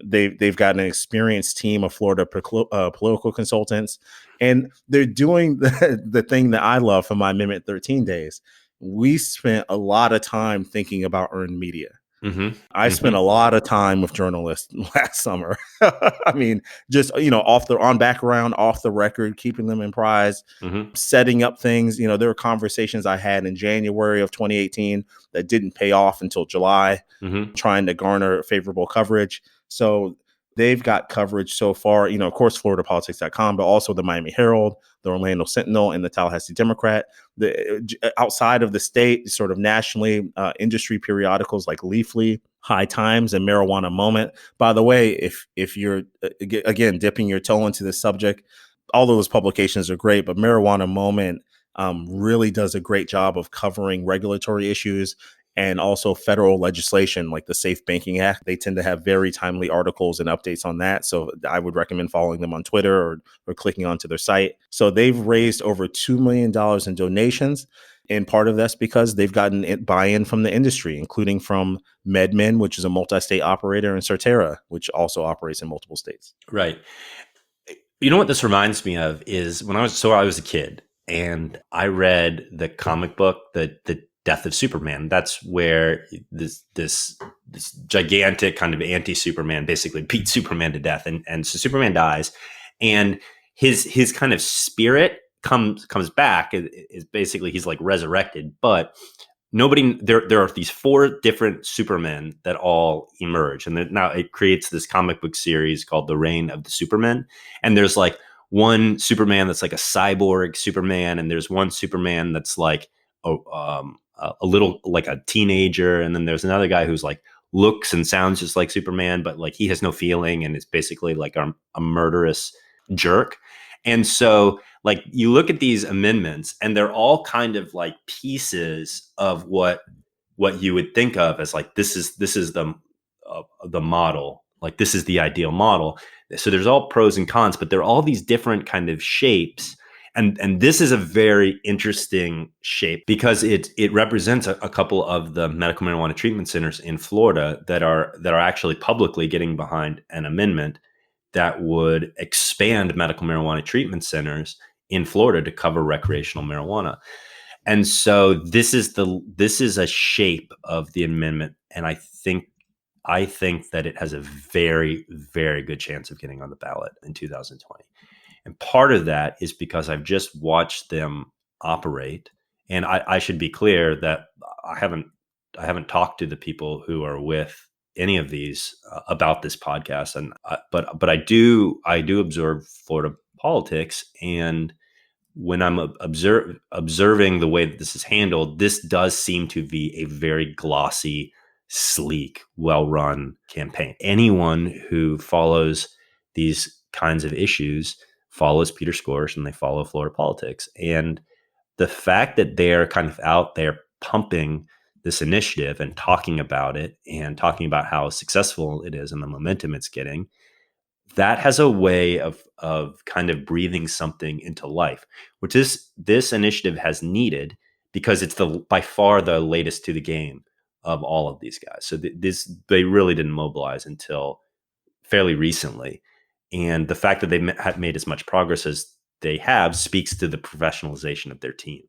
They've got an experienced team of Florida political consultants, and they're doing the thing that I love from my Amendment 13 days. We spent a lot of time thinking about earned media.
Mm-hmm.
I spent a lot of time with journalists last summer. I mean, just, on background, off the record, keeping them apprised, setting up things. There were conversations I had in January of 2018 that didn't pay off until July, trying to garner favorable coverage. So they've got coverage so far, of course, FloridaPolitics.com, but also the Miami Herald, the Orlando Sentinel, and the Tallahassee Democrat. Outside of the state, sort of nationally, industry periodicals like Leafly, High Times, and Marijuana Moment. By the way, if you're, again, dipping your toe into this subject, all those publications are great, but Marijuana Moment really does a great job of covering regulatory issues and also federal legislation like the Safe Banking Act. They tend to have very timely articles and updates on that. So I would recommend following them on Twitter or clicking onto their site. So they've raised over $2 million in donations. And part of that's because they've gotten buy-in from the industry, including from MedMen, which is a multi-state operator, and Certera, which also operates in multiple states.
Right. You know what this reminds me of is when I was a kid and I read the comic book, the Death of Superman. That's where this gigantic kind of anti-Superman basically beats Superman to death, and so Superman dies, and his kind of spirit comes back. Is basically he's like resurrected, but there are these 4 different Supermen that all emerge, and now it creates this comic book series called The Reign of the Supermen. And there's like one Superman that's like a cyborg Superman, and there's one Superman that's like a little like a teenager, and then there's another guy who's like looks and sounds just like Superman, but like he has no feeling and is basically like a murderous jerk. And so like you look at these amendments and they're all kind of like pieces of what you would think of as like this is the model, like this is the ideal model. So there's all pros and cons, but they're all these different kind of shapes. And this is a very interesting shape because it represents a couple of the medical marijuana treatment centers in Florida that are actually publicly getting behind an amendment that would expand medical marijuana treatment centers in Florida to cover recreational marijuana. And so this is a shape of the amendment, and I think that it has a very, very good chance of getting on the ballot in 2020. And part of that is because I've just watched them operate. And I should be clear that I haven't talked to the people who are with any of these about this podcast. And but I do observe Florida politics, and when I'm observing the way that this is handled, this does seem to be a very glossy, sleek, well-run campaign. Anyone who follows these kinds of issues follows Peter Scorch and they follow Florida politics. And the fact that they're kind of out there pumping this initiative and talking about it and talking about how successful it is and the momentum it's getting, that has a way of kind of breathing something into life, which this initiative has needed, because it's by far the latest to the game of all of these guys. So they really didn't mobilize until fairly recently, and the fact that they have made as much progress as they have speaks to the professionalization of their team.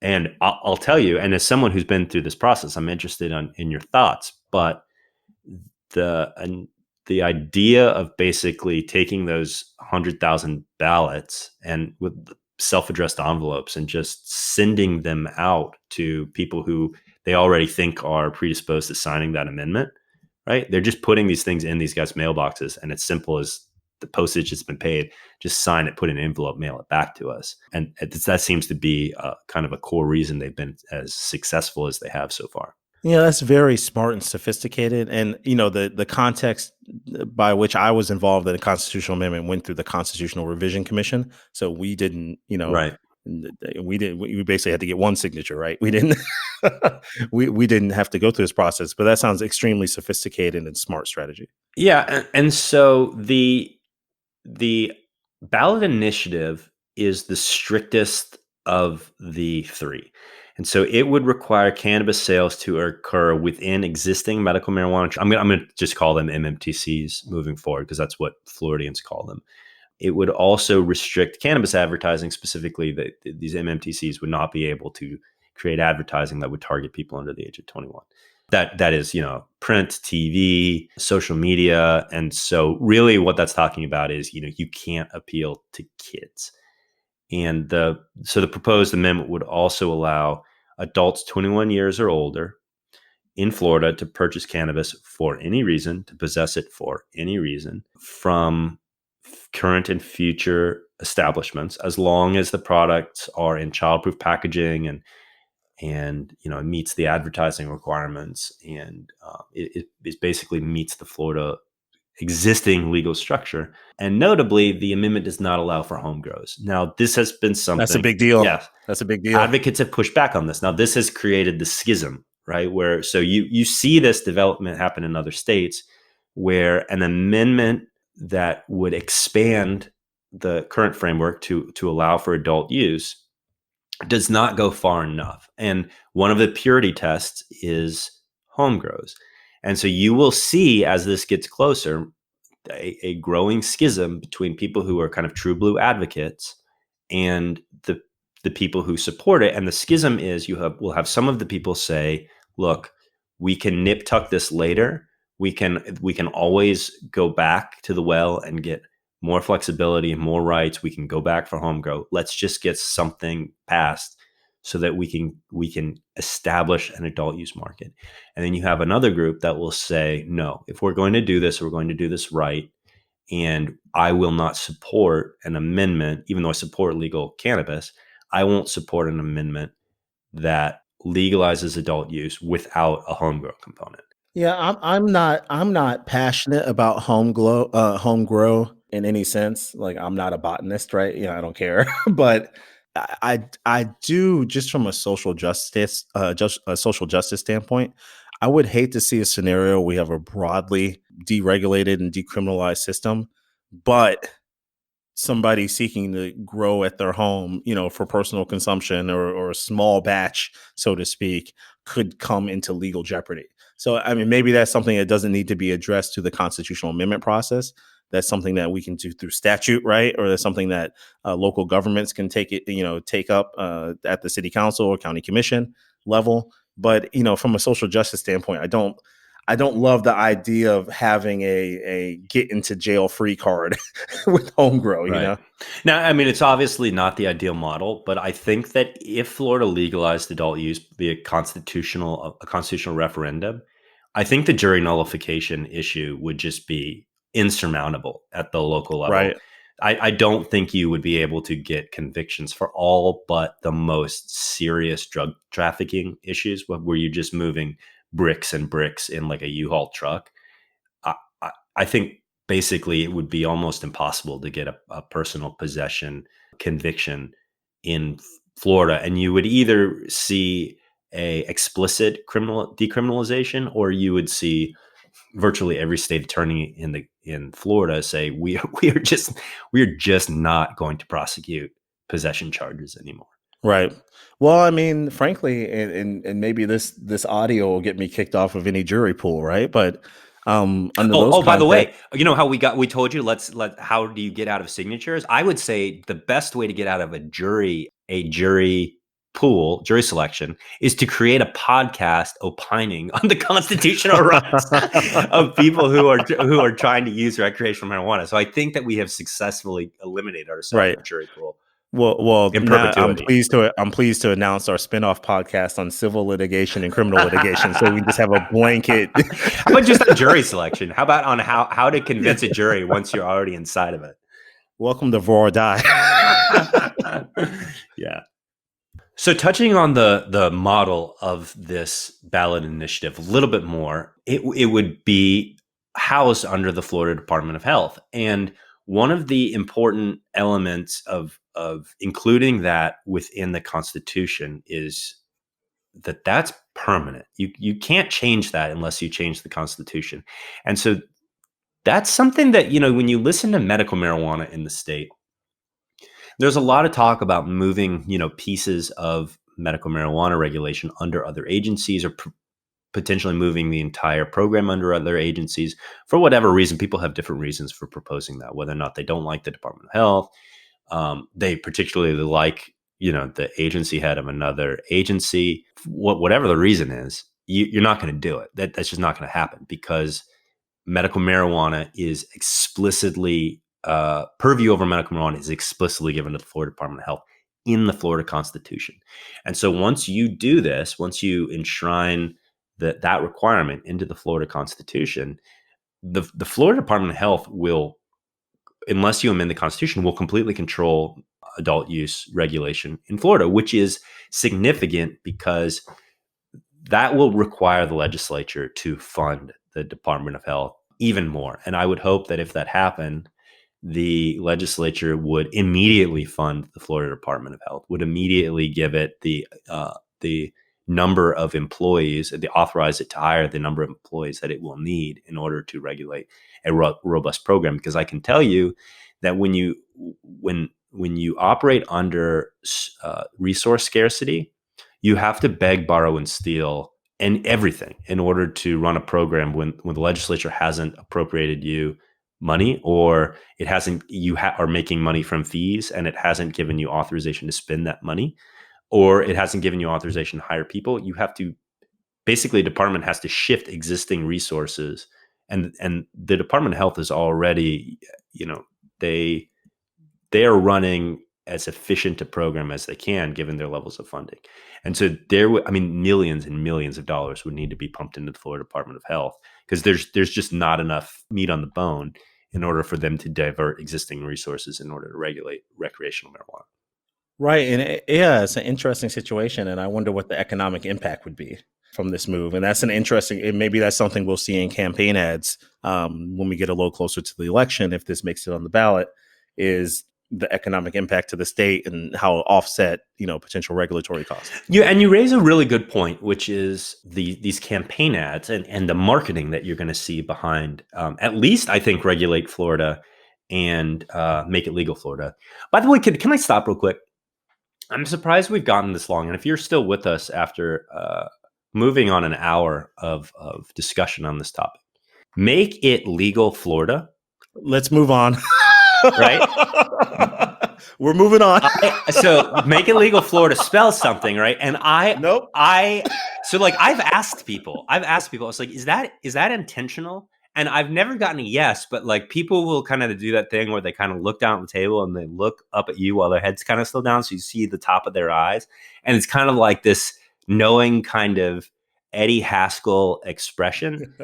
And I'll tell you, and as someone who's been through this process, I'm interested in your thoughts. But the idea of basically taking those 100,000 ballots and with self-addressed envelopes and just sending them out to people who they already think are predisposed to signing that amendment, right? They're just putting these things in these guys' mailboxes, and it's simple as the postage has been paid. Just sign it, put it in an envelope, mail it back to us. And that seems to be kind of a core reason they've been as successful as they have so far.
Yeah, that's very smart and sophisticated. And, the context by which I was involved in the constitutional amendment went through the Constitutional Revision Commission. So we didn't,
Right.
we basically had to get one signature, right? We didn't, we didn't have to go through this process, but that sounds extremely sophisticated and smart strategy.
Yeah. And so the ballot initiative is the strictest of the three. And so it would require cannabis sales to occur within existing medical marijuana. I'm going to just call them MMTCs moving forward, because that's what Floridians call them. It would also restrict cannabis advertising. Specifically, that these MMTCs would not be able to create advertising that would target people under the age of 21. That is, print, TV, social media. And so really what that's talking about is, you can't appeal to kids. And so the proposed amendment would also allow adults 21 years or older in Florida to purchase cannabis for any reason, to possess it for any reason, from current and future establishments, as long as the products are in childproof packaging and it meets the advertising requirements, and it basically meets the Florida existing legal structure. And notably, the amendment does not allow for home grows. Now, this has been something.
That's a big deal.
Yeah,
that's a big deal.
Advocates have pushed back on this. Now, this has created the schism, right? Where so you see this development happen in other states, where an amendment that would expand the current framework to allow for adult use does not go far enough. And one of the purity tests is home grows. And so you will see, as this gets closer, a growing schism between people who are kind of true blue advocates and the people who support it. And the schism is we'll have some of the people say, look, we can nip tuck this later. We can always go back to the well and get more flexibility and more rights. We can go back for home grow. Let's just get something passed so that we can establish an adult use market. And then you have another group that will say, no, if we're going to do this, we're going to do this right. And I will not support an amendment, even though I support legal cannabis, I won't support an amendment that legalizes adult use without a home grow component.
Yeah, I'm not passionate about home grow in any sense. Like, I'm not a botanist, right? I don't care. But I do, just from a social justice standpoint, I would hate to see a scenario where we have a broadly deregulated and decriminalized system, but somebody seeking to grow at their home, for personal consumption or a small batch, so to speak, could come into legal jeopardy. So, I mean, maybe that's something that doesn't need to be addressed to the constitutional amendment process. That's something that we can do through statute, right? Or that's something that local governments can take up at the city council or county commission level. But, from a social justice standpoint, I don't love the idea of having a get into jail free card with home grow,
Right. Now, I mean, it's obviously not the ideal model, but I think that if Florida legalized adult use via a constitutional referendum, I think the jury nullification issue would just be insurmountable at the local level.
Right.
I don't think you would be able to get convictions for all but the most serious drug trafficking issues, where you're just moving bricks and bricks in like a U-Haul truck. I think basically it would be almost impossible to get a personal possession conviction in Florida. And you would either see a explicit criminal decriminalization, or you would see virtually every state attorney in Florida say we are just not going to prosecute possession charges anymore.
Right. Well, I mean, frankly, and maybe this audio will get me kicked off of any jury pool, right? But under those
By the way,
contexts,
you know how we told you how do you get out of signatures? I would say the best way to get out of a jury pool, jury selection, is to create a podcast opining on the constitutional rights of people who are trying to use recreational marijuana. So I think that we have successfully eliminated ourselves
right.
from the jury pool.
Well,
In
now
perpetuity.
I'm pleased to announce our spinoff podcast on civil litigation and criminal litigation. So we just have a blanket.
How about just a jury selection? How about on how to convince a jury once you're already inside of it?
Welcome to Vor or Die.
Yeah. So touching on the model of this ballot initiative a little bit more, it would be housed under the Florida Department of Health. And one of the important elements of including that within the Constitution is that's permanent. You can't change that unless you change the Constitution. And so that's something that, when you listen to medical marijuana in the state, there's a lot of talk about moving, pieces of medical marijuana regulation under other agencies, or potentially moving the entire program under other agencies. For whatever reason, people have different reasons for proposing that, whether or not they don't like the Department of Health. They particularly like, the agency head of another agency. Whatever the reason is, you're not going to do it. That's just not going to happen, because medical marijuana is explicitly purview over medical marijuana is explicitly given to the Florida Department of Health in the Florida Constitution. And so once you do this, once you enshrine that requirement into the Florida Constitution, the Florida Department of Health will, unless you amend the Constitution, will completely control adult use regulation in Florida, which is significant because that will require the legislature to fund the Department of Health even more. And I would hope that if that happened, the legislature would immediately fund the Florida Department of Health, would immediately give it the number of employees, they authorize it to hire the number of employees that it will need in order to regulate a robust program. Because I can tell you that when you operate under resource scarcity, you have to beg, borrow, and steal and everything in order to run a program when the legislature hasn't appropriated you money, or it hasn't, are making money from fees and it hasn't given you authorization to spend that money, or it hasn't given you authorization to hire people. You have to, basically, the department has to shift existing resources, and the Department of Health is already, they are running as efficient a program as they can given their levels of funding. And so millions and millions of dollars would need to be pumped into the Florida Department of Health, because there's just not enough meat on the bone in order for them to divert existing resources in order to regulate recreational marijuana.
Right. And it's an interesting situation. And I wonder what the economic impact would be from this move. And that's maybe that's something we'll see in campaign ads when we get a little closer to the election, if this makes it on the ballot, is the economic impact to the state and how it offset, potential regulatory costs.
Yeah, and you raise a really good point, which is these campaign ads and the marketing that you're going to see behind, at least I think, Regulate Florida and Make It Legal Florida. By the way, can I stop real quick? I'm surprised we've gotten this long. And if you're still with us after moving on an hour of discussion on this topic, Make It Legal Florida.
Let's move on.
Right?
We're moving on.
So Make It Legal Florida spells something, right? And
Nope.
I've asked people, I was like, is that intentional? And I've never gotten a yes, but like people will kind of do that thing where they kind of look down at the table and they look up at you while their head's kind of still down. So you see the top of their eyes. And it's kind of like this knowing kind of Eddie Haskell expression.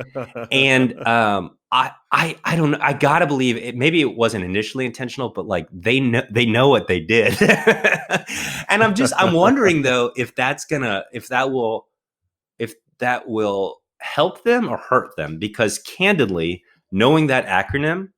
And I don't know. I gotta believe it. Maybe it wasn't initially intentional, but like they know what they did. And I'm wondering though, if that will help them or hurt them, because candidly, knowing that acronym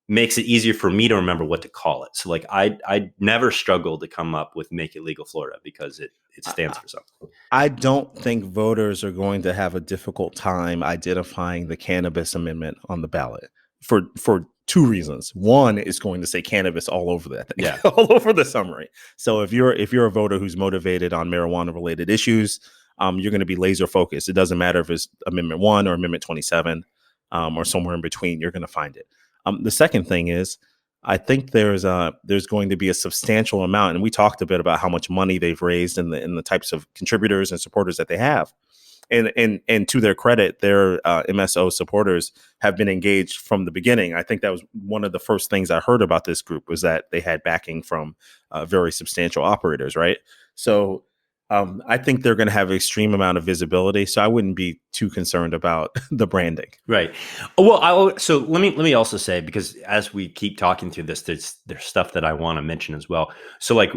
makes it easier for me to remember what to call it. So like I never struggled to come up with Make It Legal Florida because it stands for something.
I don't think voters are going to have a difficult time identifying the cannabis amendment on the ballot for two reasons. One is going to say cannabis all over that thing,
Yeah.
all over the summary. So if you're a voter who's motivated on marijuana related issues, you're going to be laser focused. It doesn't matter if it's Amendment 1 or Amendment 27 or somewhere in between. You're going to find it. The second thing is, I think there's going to be a substantial amount, and we talked a bit about how much money they've raised and the types of contributors and supporters that they have. And to their credit, their MSO supporters have been engaged from the beginning. I think that was one of the first things I heard about this group, was that they had backing from very substantial operators, right? So I think they're going to have an extreme amount of visibility. So I wouldn't be too concerned about the branding.
Right. Well, so let me also say, because as we keep talking through this, there's stuff that I want to mention as well. So like,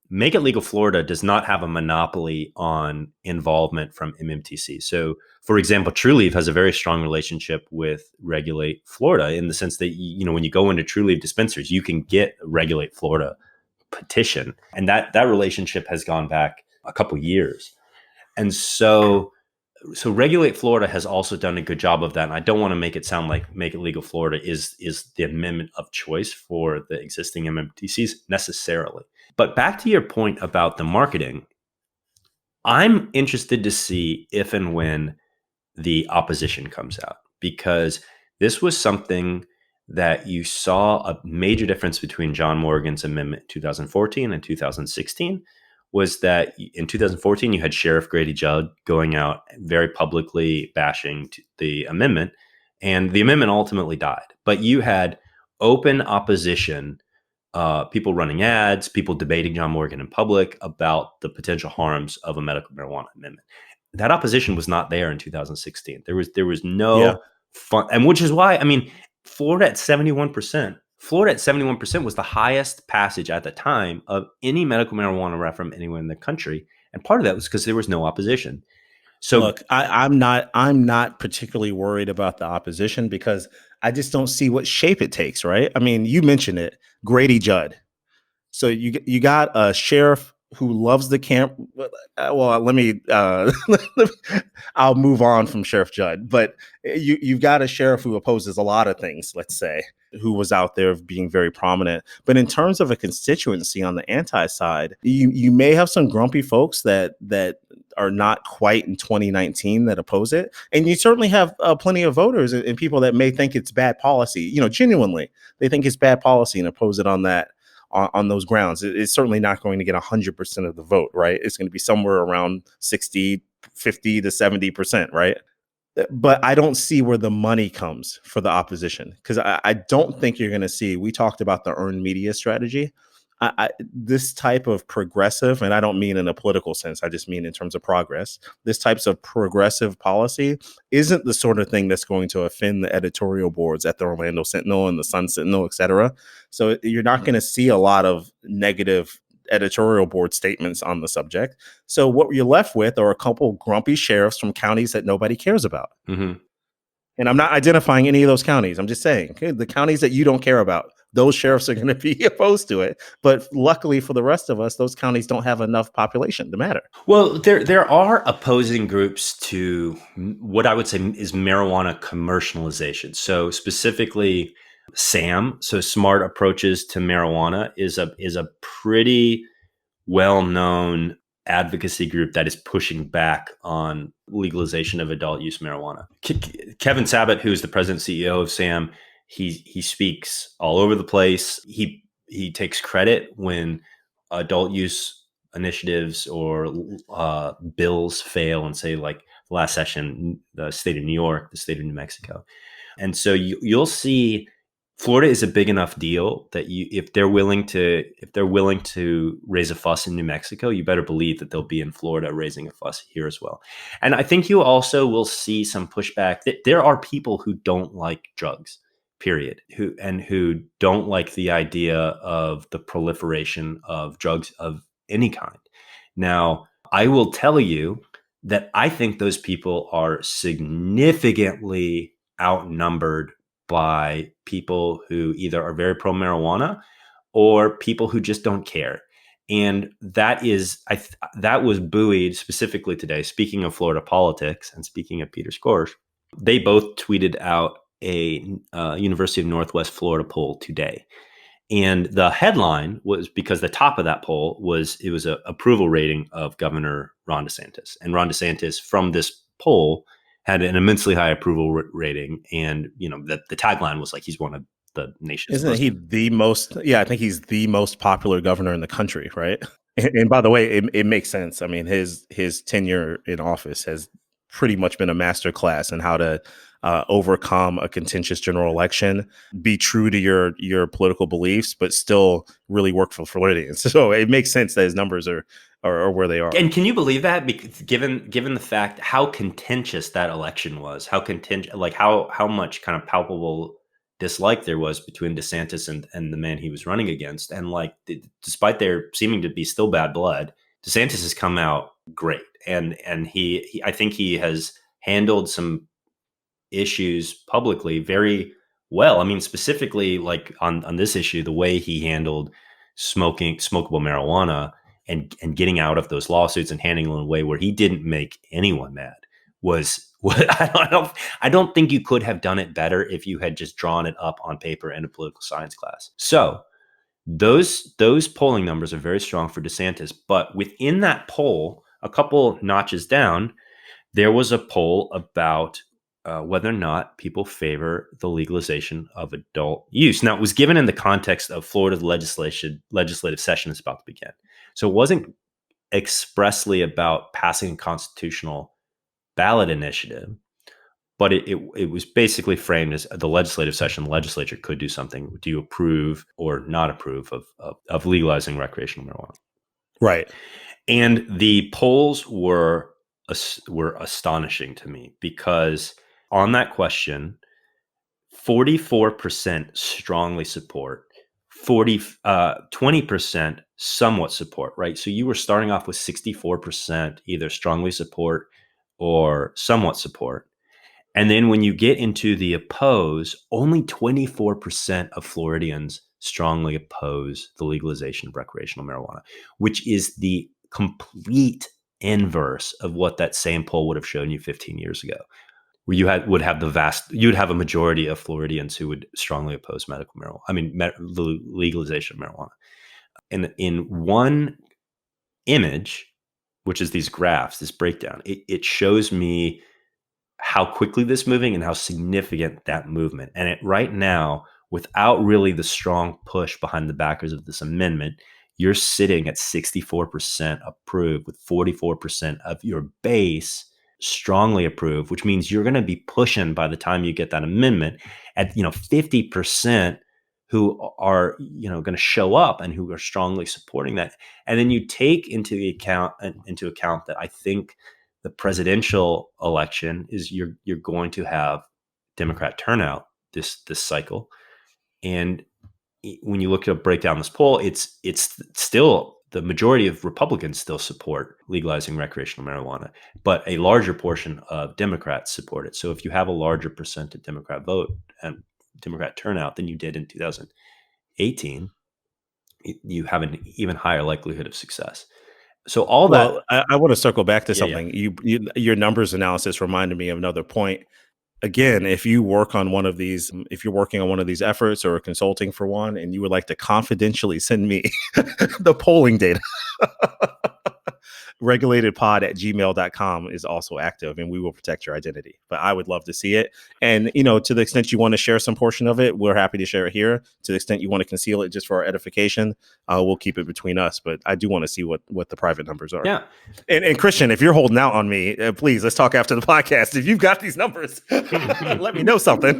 Make It Legal Florida does not have a monopoly on involvement from MMTC. So, for example, Trulieve has a very strong relationship with Regulate Florida, in the sense that, you know, when you go into Trulieve dispensaries, you can get a Regulate Florida petition, and that relationship has gone back a couple years. And so Regulate Florida has also done a good job of that. And I don't want to make it sound like Make It Legal Florida is the amendment of choice for the existing MMTCs necessarily. But back to your point about the marketing, I'm interested to see if and when the opposition comes out, because this was something that you saw a major difference between John Morgan's amendment in 2014 and 2016. Was that in 2014, you had Sheriff Grady Judd going out very publicly bashing the amendment, and the amendment ultimately died. But you had open opposition, people running ads, people debating John Morgan in public about the potential harms of a medical marijuana amendment. That opposition was not there in 2016. There was no fun, and which is why, I mean, Florida at 71%. Florida at 71% was the highest passage at the time of any medical marijuana referendum anywhere in the country, and part of that was because there was no opposition. So
look, I'm not particularly worried about the opposition, because I just don't see what shape it takes, right? I mean, you mentioned it, Grady Judd. So you got a sheriff who loves the camp. Well, let me. I'll move on from Sheriff Judd, but you've got a sheriff who opposes a lot of things, let's say, who was out there being very prominent. But in terms of a constituency on the anti side, you may have some grumpy folks that are not quite in 2019 that oppose it, and you certainly have plenty of voters and people that may think it's bad policy. You know, genuinely, they think it's bad policy and oppose it on that. On those grounds. It's certainly not going to get 100% of the vote, right? It's going to be somewhere around 60, 50 to 70%, right? But I don't see where the money comes for the opposition, because I don't think you're going to see, we talked about the earned media strategy. This type of progressive, and I don't mean in a political sense, I just mean in terms of progress, this types of progressive policy isn't the sort of thing that's going to offend the editorial boards at the Orlando Sentinel and the Sun Sentinel, et cetera. So you're not going to see a lot of negative editorial board statements on the subject. So what you're left with are a couple grumpy sheriffs from counties that nobody cares about.
Mm-hmm.
And I'm not identifying any of those counties. I'm just saying, okay, the counties that you don't care about, those sheriffs are going to be opposed to it. But luckily for the rest of us, those counties don't have enough population to matter.
Well, there are opposing groups to what I would say is marijuana commercialization. So specifically, SAM, so Smart Approaches to Marijuana, is a pretty well-known advocacy group that is pushing back on legalization of adult use marijuana. Kevin Sabet, who is the president and CEO of SAM, he speaks all over the place. He takes credit when adult use initiatives or bills fail, and say, like the last session, the state of New York, the state of New Mexico. And so you'll see Florida is a big enough deal that if they're willing to raise a fuss in New Mexico, you better believe that they'll be in Florida raising a fuss here as well. And I think you also will see some pushback. There are people who don't like drugs, period, who don't like the idea of the proliferation of drugs of any kind. Now, I will tell you that I think those people are significantly outnumbered by people who either are very pro marijuana or people who just don't care. And that is, that was buoyed specifically today. Speaking of Florida politics and speaking of Peter Scorch, they both tweeted out a University of Northwest Florida poll today. And the headline was, because the top of that poll was a approval rating of Governor Ron DeSantis. And Ron DeSantis, from this poll, had an immensely high approval rating. And, you know, the tagline was like, he's one of the nation's
Isn't he the most? Yeah, I think he's the most popular governor in the country, right? And by the way, it makes sense. I mean, his tenure in office has pretty much been a master class in how to overcome a contentious general election, be true to your political beliefs, but still really work for Floridians. So it makes sense that his numbers are where they are.
And can you believe that? Because given the fact how contentious that election was, how much kind of palpable dislike there was between DeSantis and the man he was running against, and like despite there seeming to be still bad blood, DeSantis has come out great, and he I think he has handled some issues publicly very well. I mean, specifically like on this issue, the way he handled smokable marijuana and getting out of those lawsuits and handling in a way where he didn't make anyone mad was I don't think you could have done it better if you had just drawn it up on paper in a political science class. So those polling numbers are very strong for DeSantis, but within that poll, a couple notches down, there was a poll about whether or not people favor the legalization of adult use. Now, it was given in the context of Florida's legislative session is about to begin. So it wasn't expressly about passing a constitutional ballot initiative, but it was basically framed as the legislative session. The legislature could do something. Do you approve or not approve of legalizing recreational marijuana?
Right.
And the polls were astonishing to me, because on that question, 44% strongly support, 20% somewhat support, right? So you were starting off with 64% either strongly support or somewhat support. And then when you get into the oppose, only 24% of Floridians strongly oppose the legalization of recreational marijuana, which is the complete inverse of what that same poll would have shown you 15 years ago, where you'd have a majority of Floridians who would strongly oppose medical marijuana. I mean, the legalization of marijuana. And in one image, which is these graphs, this breakdown, it shows me how quickly this is moving and how significant that movement. And right now, without really the strong push behind the backers of this amendment, you're sitting at 64% approved, with 44% of your base strongly approved, which means you're going to be pushing, by the time you get that amendment, at 50% who are going to show up and who are strongly supporting that. And then you take into account that I think the presidential election is you're going to have Democrat turnout this cycle. And when you look to break down this poll, it's still the majority of Republicans still support legalizing recreational marijuana, but a larger portion of Democrats support it. So if you have a larger percent of Democrat vote and Democrat turnout than you did in 2018, you have an even higher likelihood of success. So
I want to circle back to something.
Yeah.
Your numbers analysis reminded me of another point. Again, if you're working on one of these efforts or consulting for one, and you would like to confidentially send me the polling data, regulatedpod@gmail.com is also active, and we will protect your identity. But I would love to see it. And, to the extent you want to share some portion of it, we're happy to share it here. To the extent you want to conceal it just for our edification, we'll keep it between us. But I do want to see what the private numbers are.
Yeah.
And Christian, if you're holding out on me, please, let's talk after the podcast. If you've got these numbers, let me know something.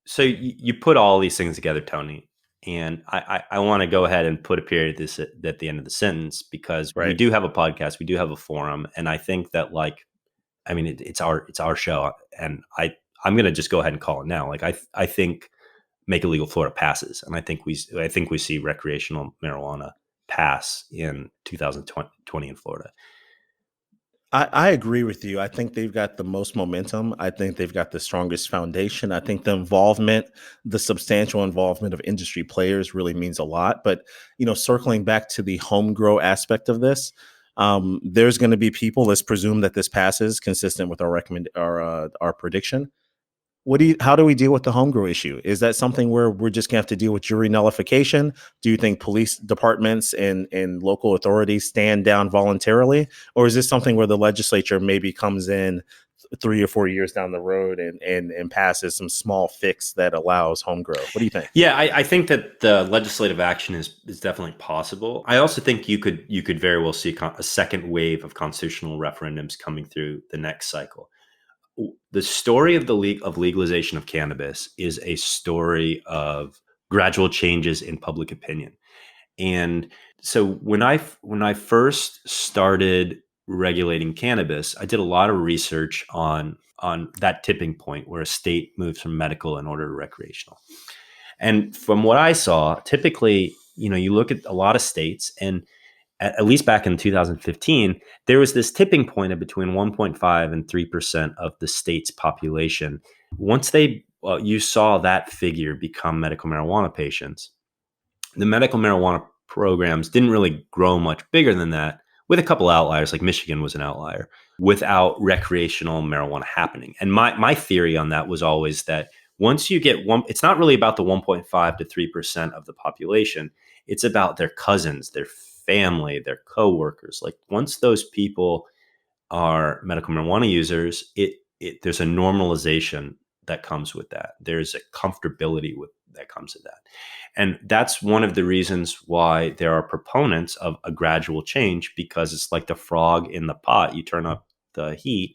So you put all these things together, Tony. And I want to go ahead and put a period at the end of the sentence, because we do have a podcast, we do have a forum, and I think that it's our show, and I'm going to just go ahead and call it now. I think Make It Legal Florida passes, and I think we see recreational marijuana pass in 2020 in Florida.
I agree with you. I think they've got the most momentum. I think they've got the strongest foundation. I think the involvement, the substantial involvement of industry players really means a lot. But, circling back to the home grow aspect of this, there's going to be people, let's presume that this passes consistent with our prediction. How do we deal with the home grow issue? Is that something where we're just gonna have to deal with jury nullification? Do you think police departments and local authorities stand down voluntarily? Or is this something where the legislature maybe comes in 3 or 4 years down the road and passes some small fix that allows home grow? What do you think?
Yeah, I think that the legislative action is definitely possible. I also think you could very well see a second wave of constitutional referendums coming through the next cycle. The story of legalization of cannabis is a story of gradual changes in public opinion. And so when I first started regulating cannabis, I did a lot of research on that tipping point where a state moves from medical in order to recreational. And from what I saw, typically, you look at a lot of states, and at least back in 2015, there was this tipping point of between 1.5 and 3% of the state's population. Once you saw that figure become medical marijuana patients, the medical marijuana programs didn't really grow much bigger than that, with a couple outliers, like Michigan was an outlier, without recreational marijuana happening. And my theory on that was always that once you get it's not really about the 1.5 to 3% of the population. It's about their cousins, their family, their coworkers. Like once those people are medical marijuana users, there's a normalization that comes with that. There's a comfortability that comes with that. And that's one of the reasons why there are proponents of a gradual change, because it's like the frog in the pot. You turn up the heat,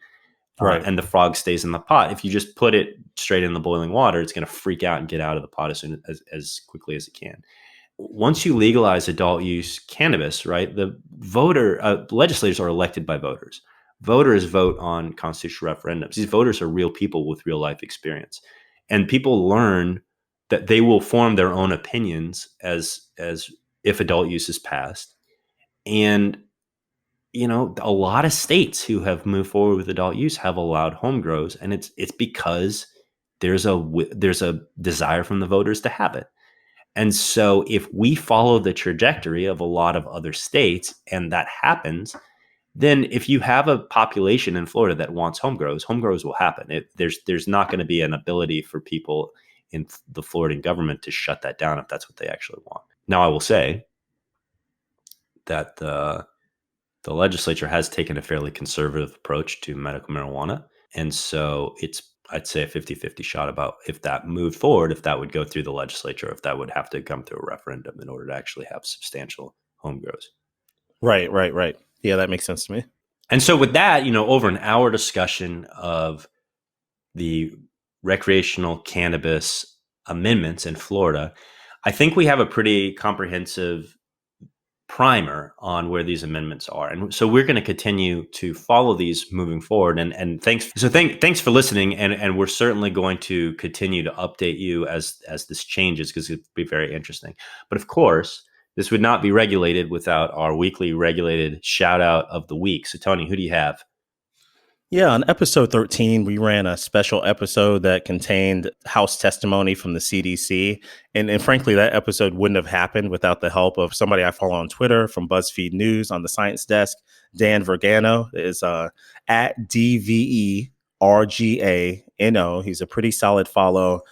Right.
And the frog stays in the pot. If you just put it straight in the boiling water, it's going to freak out and get out of the pot as quickly as it can. Once you legalize adult use cannabis, right, the legislators are elected by voters. Voters vote on constitutional referendums. These voters are real people with real life experience, and people learn that they will form their own opinions as if adult use is passed. And a lot of states who have moved forward with adult use have allowed home grows, and it's because there's a desire from the voters to have it. And so if we follow the trajectory of a lot of other states and that happens, then if you have a population in Florida that wants home grows will happen. There's not going to be an ability for people in the Floridian government to shut that down if that's what they actually want. Now, I will say that the legislature has taken a fairly conservative approach to medical marijuana. And so I'd say a 50-50 shot about if that moved forward, if that would go through the legislature, if that would have to come through a referendum in order to actually have substantial home grows.
Right. Yeah, that makes sense to me.
And so with that, over an hour discussion of the recreational cannabis amendments in Florida, I think we have a pretty comprehensive primer on where these amendments are. And so we're going to continue to follow these moving forward. And thanks for listening. And we're certainly going to continue to update you as this changes, because it'd be very interesting. But of course, this would not be regulated without our weekly regulated shout out of the week. So Tony, who do you have?
Yeah, on episode 13, we ran a special episode that contained House testimony from the CDC. And frankly, that episode wouldn't have happened without the help of somebody I follow on Twitter from BuzzFeed News on the science desk. Dan Vergano is at DVERGANO. He's a pretty solid follow.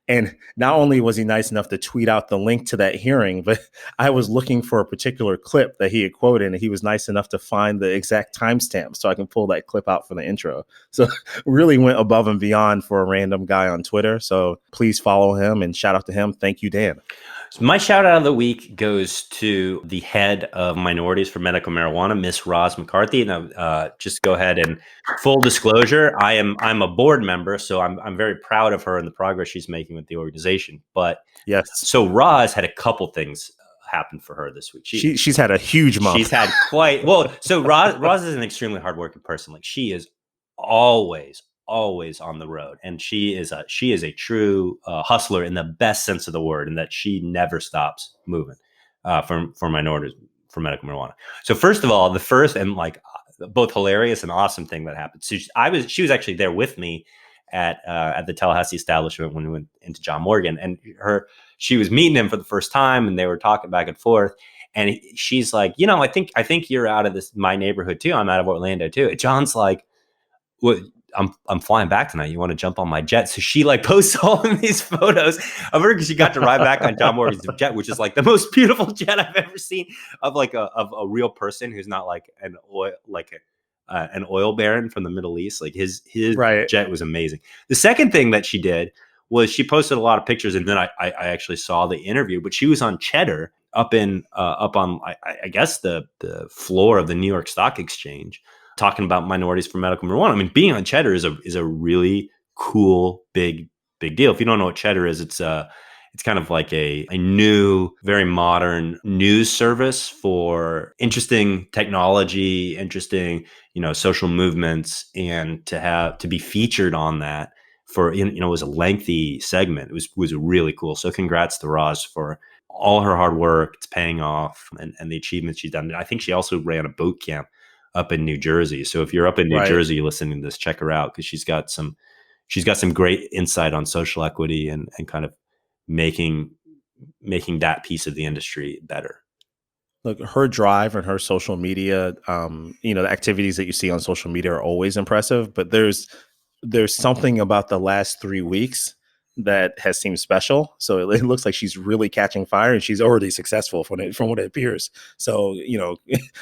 And not only was he nice enough to tweet out the link to that hearing, but I was looking for a particular clip that he had quoted, and he was nice enough to find the exact timestamp so I can pull that clip out for the intro. So really went above and beyond for a random guy on Twitter. So please follow him and shout out to him. Thank you, Dan.
So my shout out of the week goes to the head of minorities for medical marijuana, Miss Roz McCarthy. Now, just go ahead and full disclosure, I'm a board member, so I'm very proud of her and the progress she's making with the organization. But
yes,
so Roz had a couple things happen for her this week.
She's had a huge month.
She's had quite well. So Roz is an extremely hardworking person. Like she is always on the road, and she is a true hustler in the best sense of the word, and that she never stops moving for minorities for medical marijuana. So first of all, both hilarious and awesome thing that happened. So she was actually there with me at the Tallahassee establishment when we went into John Morgan, and she was meeting him for the first time, and they were talking back and forth. And she's like, I think you're out of my neighborhood too. I'm out of Orlando too. And John's like, well, I'm flying back tonight. You want to jump on my jet? So she like posts all of these photos of her because she got to ride back on John Morgan's jet, which is like the most beautiful jet I've ever seen of like of a real person who's not like an oil baron from the Middle East. Like his
Right.
jet was amazing. The second thing that she did was she posted a lot of pictures, and then I actually saw the interview. But she was on Cheddar up on I guess the floor of the New York Stock Exchange, talking about minorities for medical marijuana. I mean, being on Cheddar is a really cool big deal. If you don't know what Cheddar is, it's kind of like a new, very modern news service for interesting technology, interesting, social movements, and to be featured on that for, it was a lengthy segment. It was really cool. So congrats to Roz for all her hard work. It's paying off, and the achievements she's done. I think she also ran a boot camp up in New Jersey. So if you're up in New Jersey listening to this, check her out, because she's got some great insight on social equity and kind of making that piece of the industry better.
Look, her drive and her social media, the activities that you see on social media are always impressive, but there's something about the last 3 weeks that has seemed special. So it looks like she's really catching fire, and she's already successful from what it appears. So,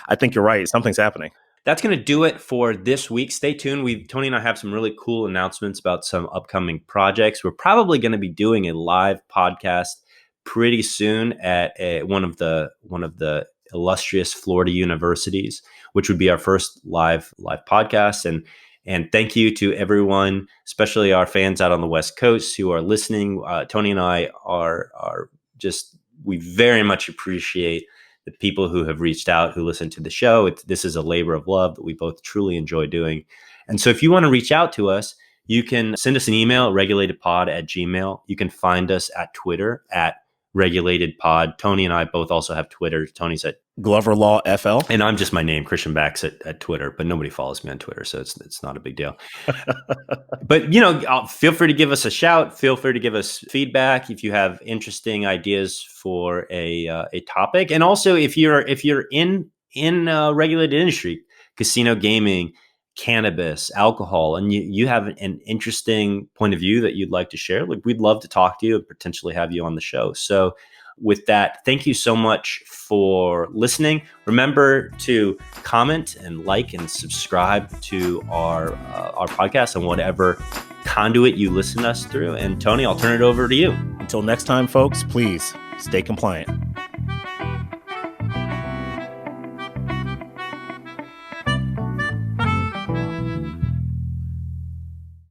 I think you're right. Something's happening.
That's going to do it for this week. Stay tuned. Tony and I have some really cool announcements about some upcoming projects. We're probably going to be doing a live podcast pretty soon at one of the illustrious Florida universities, which would be our first live podcast. And thank you to everyone, especially our fans out on the West Coast who are listening. Tony and I are just, we very much appreciate the people who have reached out, who listen to the show. This is a labor of love that we both truly enjoy doing. And so if you want to reach out to us, you can send us an email at regulatedpod@gmail.com. You can find us at Twitter at regulatedpod. Tony and I both also have Twitter. Tony's at
Glover Law FL.
And I'm just my name, Christian Bax at Twitter, but nobody follows me on Twitter, so it's not a big deal. But feel free to give us a shout. Feel free to give us feedback if you have interesting ideas for a topic, and also if you're in regulated industry, casino gaming, cannabis, alcohol, and you have an interesting point of view that you'd like to share, like, we'd love to talk to you and potentially have you on the show. So with that, thank you so much for listening. Remember to comment and like and subscribe to our podcast on whatever conduit you listen to us through. And Tony, I'll turn it over to you.
Until next time, folks, please stay compliant.